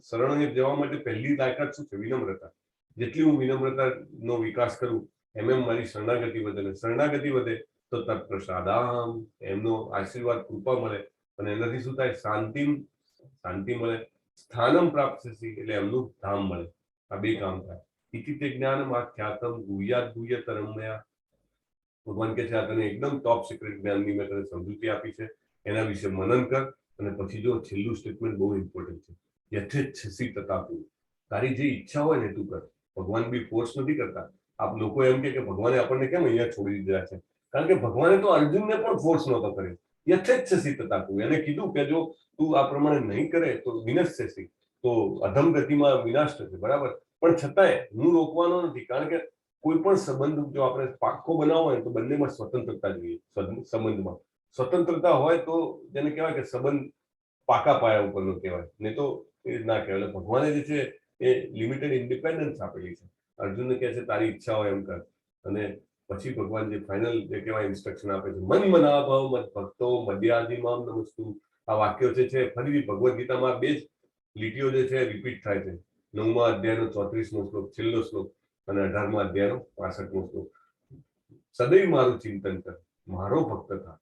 શરણે જવા માટે પહેલી તાકાત શું છે? વિનમ્રતા. જેટલી હું વિનમ્રતાનો વિકાસ કરું એમ મારી શરણાગતિ વધે, અને શરણાગતિ વધે તો તત્પ્રસાદામ, એમનો આશીર્વાદ કૃપા મળે. અને એનાથી શું થાય? શાંતિ મળે. સ્થાનમ પ્રાપ્ત થશે એટલે એમનું ધામ મળે. આ બે કામ થાય. ઇતિ તે જ્ઞાનમ આખ્યાતમ ગુહ્યાત ગુહ્યતરમયા. ભગવાન કે છે આ તને એકદમ ટોપ સિક્રેટ જ્ઞાનની મેં તને સમજૂતી આપી છે, એના વિશે મનન કર. અને પછી જો છેલ્લું સ્ટેટમેન્ટ બહુ ઇમ્પોર્ટન્ટ છે, યથેચ્છસી તથા તું. તારી જે ઈચ્છા હોય ને તું કર. ભગવાન બી ફોર્સ નથી કરતા. આપ લોકો એમ કે ભગવાને આપણને કેમ અહીંયા છોડી દીધા છે? કારણ કે ભગવાને તો અર્જુનને પણ ફોર્સ નહોતો કર્યો. યથેચ્છસી તથા તું. એને કીધું કે જો તું આ પ્રમાણે નહીં કરે તો વિનશ્યસી, તો અધમ ગતિમાં વિનાશ થશે. બરાબર. પણ છતાંય હું રોકવાનો નથી, કારણ કે કોઈ પણ સંબંધ જો આપણે પાક્કો બનાવવો હોય તો બંનેમાં સ્વતંત્રતા જોઈએ. સંબંધમાં સ્વતંત્રતા હોય તો જેને કહેવાય કે સંબંધ પાકા પાયા ઉપરનો કહેવાય, નહીં તો એ ના કહેવાય. એટલે ભગવાને જે છે એ લિમિટેડ ઇન્ડિપેન્ડન્સ આપેલી છે. અર્જુનને કહે છે તારી ઈચ્છા હોય એમ કર. અને પછી ભગવાન જે ફાઇનલ જે કહેવાય ઇન્સ્ટ્રક્શન આપે છે, મન મના ભાવ મત ભક્તો મધ્યાદિમામ નમસ્તુ. આ વાક્યો જે છે ફરીથી ભગવદ્ ગીતામાં બે જ લીટીઓ જે છે રિપીટ થાય છે. 9મા અધ્યાયનો 34મો શ્લોક, છેલ્લો શ્લોક, અને 18મા અધ્યાયનો 65મો શ્લોક. સદૈવ મારું ચિંતન કર, મારો ભક્ત થા,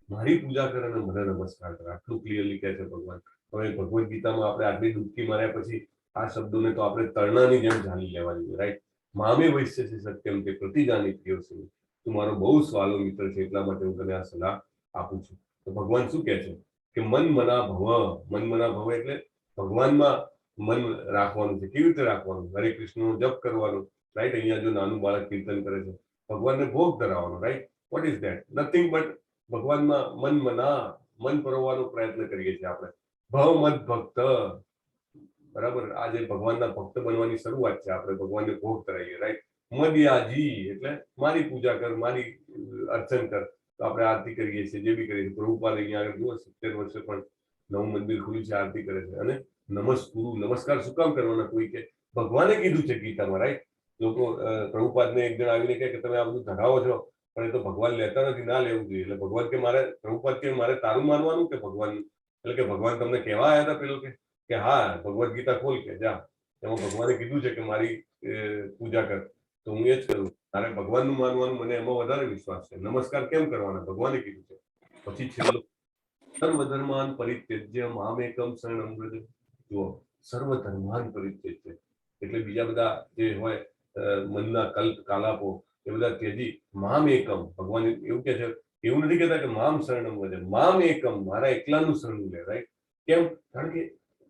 મારી પૂજા કર અને મને નમસ્કાર કર. આટલું ક્લિયરલી કહે છે ભગવાન. હવે ભગવદ્ ગીતામાં આપણે આટલી ડૂબકી માર્યા પછી આ શબ્દોને તો આપણે તરણાની જેમ જાણી લેવા જોઈએ. રાઈટ. મામે વૈશ્ય સત્યમ તે પ્રતિજાની પ્રિયોસી. તું મારો બહુ સવાલો મિત્ર છે, એટલા માટે હું તને આ સલાહ આપું છું. તો ભગવાન શું કહે છે કે મન મના ભવ એટલે ભગવાનમાં મન રાખવાનું છે. કેવી રીતે રાખવાનું? હરે કૃષ્ણનો જપ કરવાનું, રાઈટ? અહીંયા જો નાનું બાળક કીર્તન કરે છે, ભગવાનને ભોગ ધરાવવાનો, right? What is that? Nothing but ભગવાનમાં મન પરોવવાનો પ્રયત્ન કરીએ છીએ આપણે. ભવ મત ભક્ત, બરાબર? આજે ભગવાનના ભક્ત બનવાની શરૂઆત છે. આપણે ભગવાનને ભોગ ધરાવીએ, રાઈટ? મદિયાજી એટલે મારી પૂજા કર, મારી અર્ચન કર. તો આપણે આરતી કરીએ છીએ, જે બી કરીએ છીએ. પ્રભુપાદ અહીંયા આગળ જુઓ 70 વર્ષે પણ નવું મંદિર ખુલ્યું છે, આરતી કરે છે. અને નમસ્કાર શું કામ કરવાના? કોઈ કે ભગવાને કીધું છે ગીતામાં, રાઈટ? લોકો પ્રભુપાદને એક જણ આવીને કહે કે તમે આ બધું ધરાવો છો, પણ એ તો ભગવાન લેતા નથી, ના લેવું જોઈએ. એટલે ભગવાન કે પ્રભુપાદ કે મારે તારું માનવાનું કે ભગવાન? એટલે કે ભગવાન તમને કહેવા આવ્યા હતા પેલો કે હા, ભગવદ ગીતા ખોલ કે જા, એમાં ભગવાને કીધું છે કે મારી પૂજા કર. તો હું એ જ કરું. મારે ભગવાનનું માનવાનું, મને એમાં વધારે વિશ્વાસ છે. નમસ્કાર કેમ કરવાના? ભગવાને કીધું છે. પછી છેલ્લો સર્વધર્માન પરિત્યજ્ય મામેકમ શરણમ વ્રજ. જુઓ, સર્વધર્માન પરિત્યજ્ય એટલે બીજા બધા જે હોય મનના કલ્પ કાલાપો એ બધા ત્યજી મામેકમ. ભગવાન એવું કે છે, એવું નથી કહેતા કે મામ શરણમ વ્રજ, મામેકમ, મારા એકલાનું શરણું લે, રાઈટ? કેમ? કારણ કે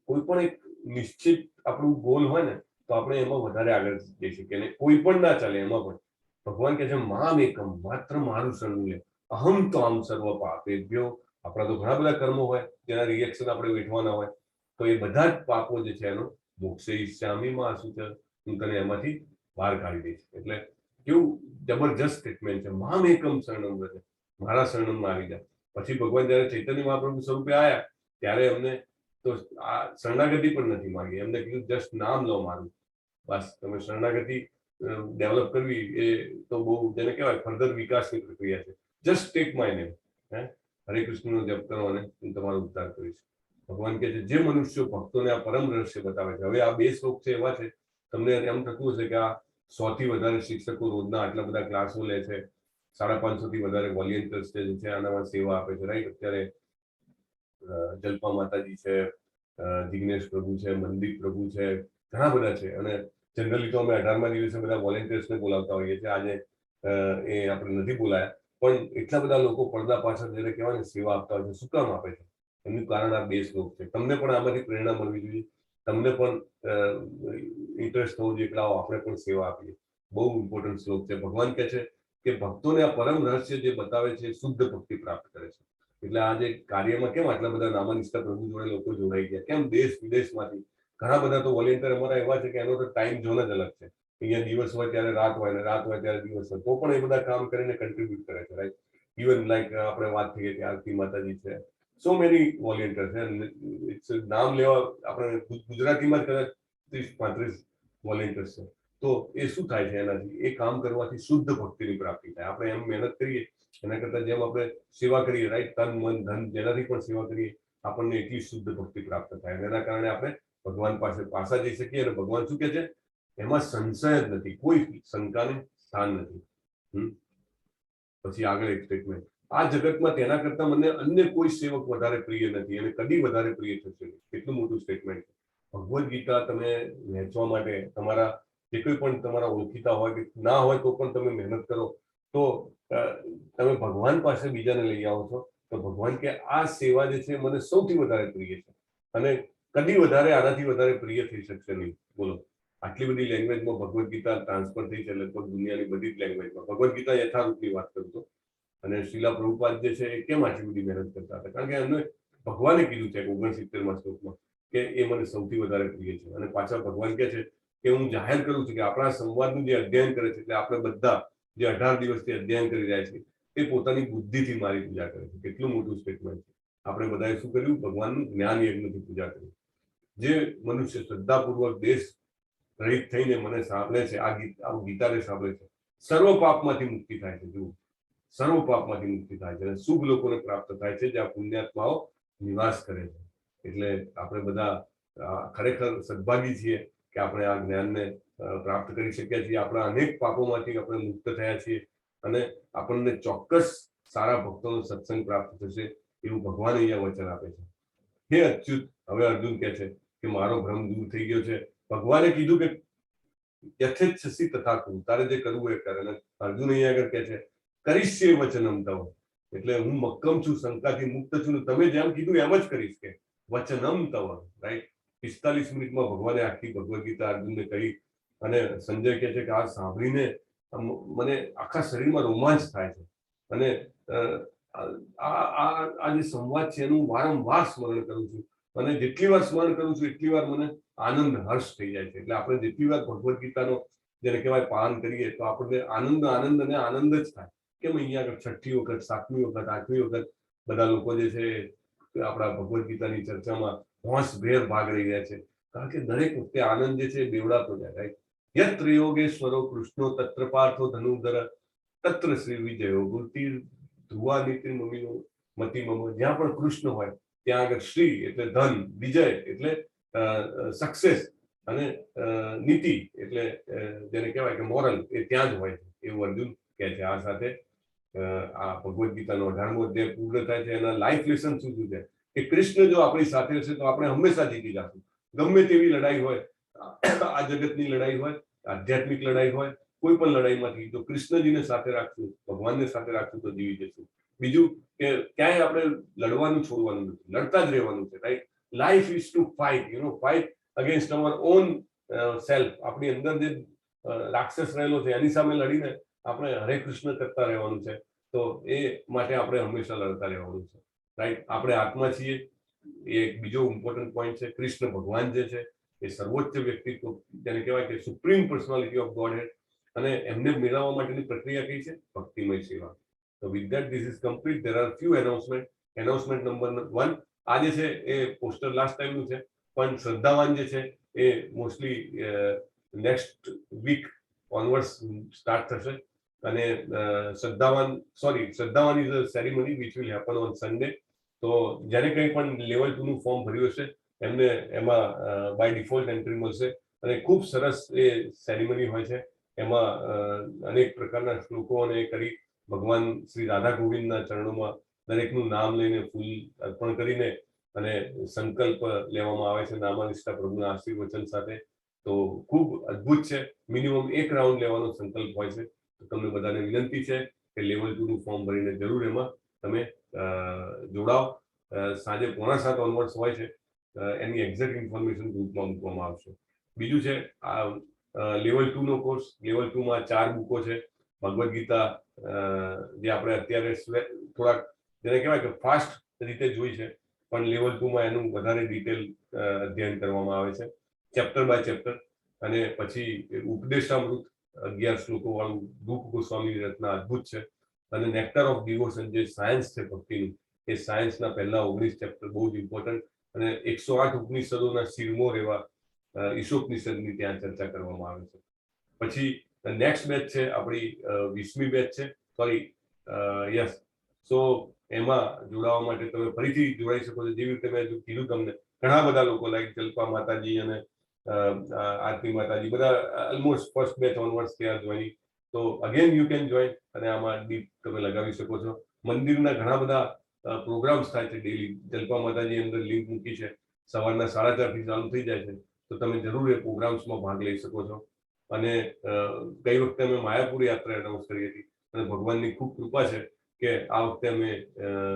કોઈ પણ એક નિશ્ચિત આપણું ગોલ હોય ને, તો આપણે એમાં વધારે આગળ જઈ શકીએ. અને કોઈ પણ ના ચાલે એમાં પણ. ભગવાન કહે છે મામ એકમ, માત્ર મારું શરણું લે. અહમ તો આમ સર્વ પાપેભ્યો. આપણા તો ઘણા બધા કર્મો હોય જેના રિએક્શન આપણે વેઠવાના હોય, તો એ બધા જ પાપો જે છે એનો મોક્ષયિષ્યામિમાં શું છે, હું તને એમાંથી બહાર કાઢી દઈશ. એટલે કેવું જબરજસ્ત સ્ટેટમેન્ટ છે. મામ એકમ શરણમ વ્રજ, મારા શરણમાં આવી જાય. પછી ભગવાન જયારે ચૈતન્ય મહાપ્રભુ સ્વરૂપે આવ્યા ત્યારે એમને તો આ શરણાગતિ પણ નથી માંગી. એમને કીધું જસ્ટ નામ લો મારું, બસ. તમે શરણાગતિ ડેવલપ કરવી એ તો બહુ, જેને કહેવાય ફર્ધર વિકાસની પ્રક્રિયા છે. જસ્ટ ટેક માય નેમ, હરે કૃષ્ણનો જપ કરો અને હું તમારો ઉદ્ધાર કરીશ. ભગવાન કહે છે જે મનુષ્યો ભક્તોને આ પરમ રહસ્ય બતાવે છે. હવે આ 2 શ્લોક છે એવા છે, તમને એમ થતું હશે કે આ 100 થી વધારે શિક્ષકો રોજના આટલા બધા ક્લાસો લે છે, 550 થી વધારે વોલેન્ટિયર્સ જે છે આનામાં સેવા આપે છે, રાઈટ? અત્યારે જલ્પા માતાજી છે, જિગ્નેશ પ્રભુ છે, મનદીપ પ્રભુ છે, ઘણા બધા છે. અને જનરલી તો અમે 18મા દિવસે બધા વોલેન્ટિયર્સને બોલાવતા હોઈએ છીએ. આજે એ આપણે નથી બોલાયા, પણ એટલા બધા લોકો પડદા પાછળ જયારે કહેવાય ને સેવા આપતા હોય છે. શું કામ આપે છે? એનું કારણ આ 2 શ્લોક છે. તમને પણ આમાંથી પ્રેરણા મળવી જોઈએ, તમને પણ ઇન્ટરેસ્ટ થવો જોઈએ કે આપણે પણ સેવા આપીએ. બહુ ઇમ્પોર્ટન્ટ શ્લોક છે. ભગવાન કહે છે કે ભક્તોને આ પરમ રહસ્ય જે બતાવે છે શુદ્ધ ભક્તિ પ્રાપ્ત કરે છે. એટલે આ જે કાર્યમાં કેમ આટલા બધા નામાનિષ્ઠ પ્રભુ જોડે લોકો જોડાઈ ગયા? કેમ? દેશ વિદેશમાંથી ઘણા બધા તો વોલેન્ટિયર અમારા એવા છે કે એનો તો ટાઈમ ઝોન જ અલગ છે. અહીંયા દિવસ હોય ત્યારે રાત હોય, ને રાત હોય ત્યારે દિવસ હોય, તો પણ એ બધા કામ કરીને કન્ટ્રીબ્યુટ કરે છે, રાઈટ? ઇવન લાઈક આપણે વાત થઈ કે આરતી માતાજી છે, સો મેની વોલેન્ટિયર છે. નામ લેવા આપણે ગુજરાતીમાં જ કદાચ 30-35 વોલેન્ટિયર્સ છે. તો એ શું થાય છે એનાથી? એ કામ કરવાથી શુદ્ધ ભક્તિની પ્રાપ્તિ થાય. આપણે એમ મહેનત કરીએ એના કરતા જેમ આપણે સેવા કરીએ, રાઈટ, તન મન ધન જેનાથી પણ સેવા કરીએ, આપણને એટલી શુદ્ધ ભક્તિ પ્રાપ્ત થાય. એના કારણે આપણે ભગવાન પાસે પાછા જઈ શકીએ. અને ભગવાન શું કહે છે? એમાં સંશય જ નથી, કોઈ શંકાને સ્થાન નથી. પછી આગળ એક સ્ટેટમેન્ટ, આ જગતમાં તેના કરતા મને અન્ય કોઈ સેવક વધારે પ્રિય નથી અને કદી વધારે પ્રિય થશે. કેટલું મોટું સ્ટેટમેન્ટ છે. ભગવદ ગીતા તમે વહેંચવા માટે તમારા જે કોઈ પણ તમારા ઓળખીતા હોય કે ના હોય તો પણ તમે મહેનત કરો તો તમે ભગવાન પાસે બીજાને લઈ આવો છો. તો ભગવાન કે આ સેવા જે છે મને સૌથી વધારે પ્રિય છે અને કદી વધારે આનાથી વધારે પ્રિય થઈ શકશે નહીં. બોલો, આટલી બધી લેંગ્વેજમાં ભગવદ ગીતા ટ્રાન્સફર થઈ છે, લગભગ દુનિયાની બધી જ લેંગ્વેજમાં. ભગવદ ગીતા યથારૂપની વાત કરું તો. અને શીલા પ્રભુપાદ જે છે એ કેમ આટલી બધી મહેનત કરતા હતા? કારણ કે એમને ભગવાને કીધું છે 69મા શ્લોકમાં કે એ મને સૌથી વધારે પ્રિય છે. અને પાછા ભગવાન કહે છે કે હું જાહેર કરું છું કે આપણા સંવાદનું જે અધ્યયન કરે છે, એટલે આપણે બધા જે 18 દિવસથી અધ્યયન કરી રહ્યા છે, તે પોતાની બુદ્ધિથી મારી પૂજા કરે છે. કેટલું મોટું સ્ટેટમેન્ટ છે. આપણે બધાએ શું કર્યું? ભગવાનનું જ્ઞાન યજ્ઞથી પૂજા કરી. જે મનુષ્ય શ્રદ્ધાપૂર્વક દેશ રહિત થઈને મને સાંભળે છે, આ ગીતાને સાંભળે છે, સર્વ પાપમાંથી મુક્તિ થાય છે. જુઓ, સર્વ પાપમાંથી મુક્તિ થાય છે અને શુભ લોકોને પ્રાપ્ત થાય છે જ્યાં પુણ્યાત્માઓ નિવાસ કરે છે. એટલે આપણે બધા ખરેખર સદભાગી છીએ કે આપણે આ જ્ઞાનને પ્રાપ્ત કરી શક્યા છીએ. આપણા અનેક પાપોમાંથી આપણે મુક્ત થયા છીએ અને આપણને ચોક્કસ સારા ભક્તોનો સત્સંગ પ્રાપ્ત થશે એવું ભગવાન અહીંયા વચન આપે છે. હે અચ્યુત, હવે અર્જુન કહે છે કે મારો ભ્રમ દૂર થઈ ગયો છે. ભગવાને કીધું કે યથેચ્છસી તથા કુરુ, તારે જે કરવું એ કર. અને અર્જુન અહીંયા આગળ કહે છે કરિષ્યે વચનમ તવ, એટલે હું મક્કમ છું, શંકાથી મુક્ત છું, ને તમે જેમ કીધું એમ જ કરીશ કે વચનમ તવ, રાઈટ. 45 મિનિટમાં ભગવાને આખી ભગવદ ગીતા અર્જુનને કહી, અને સંજય કહે છે કે આ સાંભળીને મને આખા શરીરમાં રોમાંચ થાય છે, અને આ જે સંવાદ છે એનું વારંવાર સ્મરણ કરું છું, અને જેટલી વાર સ્મરણ કરું છું એટલી વાર મને આનંદ હર્ષ થઈ જાય છે. એટલે આપણે જેટલી વાર ભગવદ ગીતાનો જેને કહેવાય પાન કરીએ તો આપણને આનંદ આનંદ અને આનંદ જ થાય. કેમ અહીંયા આગળ 6ઠ્ઠી વખત, 7મી વખત, 8મી વખત બધા લોકો જે છે આપણા ભગવદ ગીતાની ચર્ચામાં હોંશભેર ભાગ લઈ રહ્યા છે, કારણ કે દરેક વખતે આનંદ જે છે બેવડાતો જાય, રાઈટ. યત્ર યોગેશ્વરો કૃષ્ણો તત્ર પાર્થો ધનુર્ધર તત્ર શ્રી વિજયો મૂર્તિ ધ્રુવા નીતિ મમીનો મતિ મમ. જ્યાં પણ કૃષ્ણ હોય ત્યાં આગળ શ્રી એટલે ધન, વિજય એટલે સક્સેસ, અને નીતિ એટલે જેને કહેવાય કે મોરલ, એ ત્યાં જ હોય છે એવું અર્જુન કહે છે. આ સાથે આ ભગવદ ગીતાનો 18મો અધ્યાય પૂર્ણ થાય છે. એના લાઈફ લેસન શું છે કે કૃષ્ણ જો આપણી સાથે હશે તો આપણે હંમેશા જીતી જશું. ગમે તેવી લડાઈ હોય, આ જગતની લડાઈ હોય, આધ્યાત્મિક લડાઈ હોય, કોઈ પણ લડાઈમાંથી જો કૃષ્ણજીને સાથે રાખશું, ભગવાનને સાથે રાખશું તો જીવી જશું. બીજું કે ક્યાંય આપણે લડવાનું છોડવાનું નથી, લડતા જ રહેવાનું છે, right. Life is to fight, fight against hour own self. આપણી અંદર જે રાક્ષસ રહેલો છે એની સામે લડીને આપણે હરે કૃષ્ણ કરતા રહેવાનું છે. તો એ માટે આપણે હંમેશા લડતા રહેવાનું છે, રાઈટ. આપણે આત્મા છીએ, એ એક બીજો ઇમ્પોર્ટન્ટ પોઈન્ટ છે. કૃષ્ણ ભગવાન જે છે એ સર્વોચ્ચ વ્યક્તિત્વ, જેને કહેવાય કે સુપ્રીમ પર્સનાલિટી ઓફ ગોડ હેડ, અને એમને મેળવવા માટેની પ્રક્રિયા કઈ છે? ભક્તિમય સેવા. So with that, this is complete. There are few announcement. Announcement number 1, આ જે છે એ પોસ્ટર લાસ્ટ ટાઈમનું છે, પણ શ્રદ્ધાવાન જે છે એ mostly next week onwards start થશે. અને શ્રદ્ધાવાન is a ceremony which will happen on Sunday. તો જ્યારે કંઈ પણ લેવલ 2 નું ફોર્મ ભર્યું હશે એમને એમાં બાય ડિફોલ્ટ એન્ટ્રી મળશે, અને ખૂબ સરસ એ સેરેમની હોય છે. એમાં અનેક પ્રકારના શ્લોકોને કરી ભગવાન શ્રી રાધા ગોવિંદના ચરણોમાં દરેકનું નામ લઈને ફૂલ અર્પણ કરીને અને સંકલ્પ લેવામાં આવે છે નામાનિષ્ઠા પ્રભુના આશીર્વચન સાથે. તો ખૂબ અદ્ભુત છે. મિનિમમ 1 રાઉન્ડ લેવાનો સંકલ્પ હોય છે. તો તમને બધાને વિનંતી છે કે લેવલ 2 નું ફોર્મ ભરીને જરૂર એમાં તમે જોડાઓ. સાંજે 6:45 ઓનવર્ડ્સ હોય છે. એની એક્ઝેક્ટ ઇન્ફોર્મેશન ગ્રુપમાં મૂકવામાં આવશે. બીજું છે આ લેવલ 2 નો કોર્સ. લેવલ 2 માં 4 બુકો છે. ભગવદ ગીતા જે આપણે અત્યારે થોડાક જેને કહેવાય કે ફાસ્ટ રીતે જોઈ છે, પણ લેવલ 2 માં એનું વધારે ડિટેલ અધ્યયન કરવામાં આવે છે, ચેપ્ટર બાય ચેપ્ટર. અને પછી ઉપદેશામૃત 11 શ્લોકો વાળું રૂપ ગોસ્વામીની રચના અદ્ભુત છે. અને નેક્ટર ઓફ ડિવોશન જે સાયન્સ છે ભક્તિનું, એ સાયન્સના પહેલા 19 ચેપ્ટર બહુ જ ઇમ્પોર્ટન્ટ. અને 108 ઉપનિષદોના શિરમોર એવા ઈશોપનિષદની ત્યાં ચર્ચા કરવામાં આવે છે. પછી નેક્સ્ટ બેચ છે આપણી 20મી બેચ છે, સોરી યસ. સો એમાં જોડાવા માટે તમે ફરીથી જોડાઈ શકો છો. જેવી રીતે મેં કીધું તમને, ઘણા બધા લોકો લાઈક જલ્પા માતાજી અને આરતી માતાજી બધા ઓલમોસ્ટ ફર્સ્ટ બેચ ઓનવર્ડ્સ ત્યાં જોઈન. તો અગેન યુ કેન જોઈન, અને આમાં ડીપ તમે લગાવી શકો છો. મંદિરના ઘણા બધા પ્રોગ્રામ્સ થાય છે ડેલી. જલ્પા માતાજી અંદર લિંક મૂકી છે, સવારના 4:30 થી ચાલુ થઈ જાય છે. તો તમે જરૂર એ પ્રોગ્રામ્સમાં ભાગ લઈ શકો છો. અને ગઈ વખતે અમે માયાપુર યાત્રા એનાઉન્સ કરી હતી, અને ભગવાનની ખૂબ કૃપા છે કે આ વખતે અમે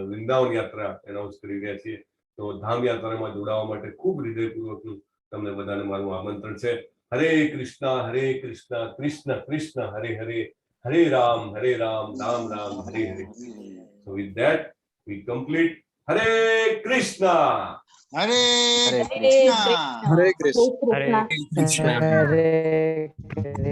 વૃંદાવન યાત્રા એનાઉન્સ કરી રહ્યા છીએ. તો ધામ યાત્રામાં જોડાવા માટે ખૂબ હૃદયપૂર્વકનું તમને બધાને મારું આમંત્રણ છે. હરે કૃષ્ણ કૃષ્ણ કૃષ્ણ હરે હરે, હરે રામ રામ રામ હરે હરે. So with that we complete. Hare Krishna. Hare Hare Krishna. Krishna. Hare Krishna.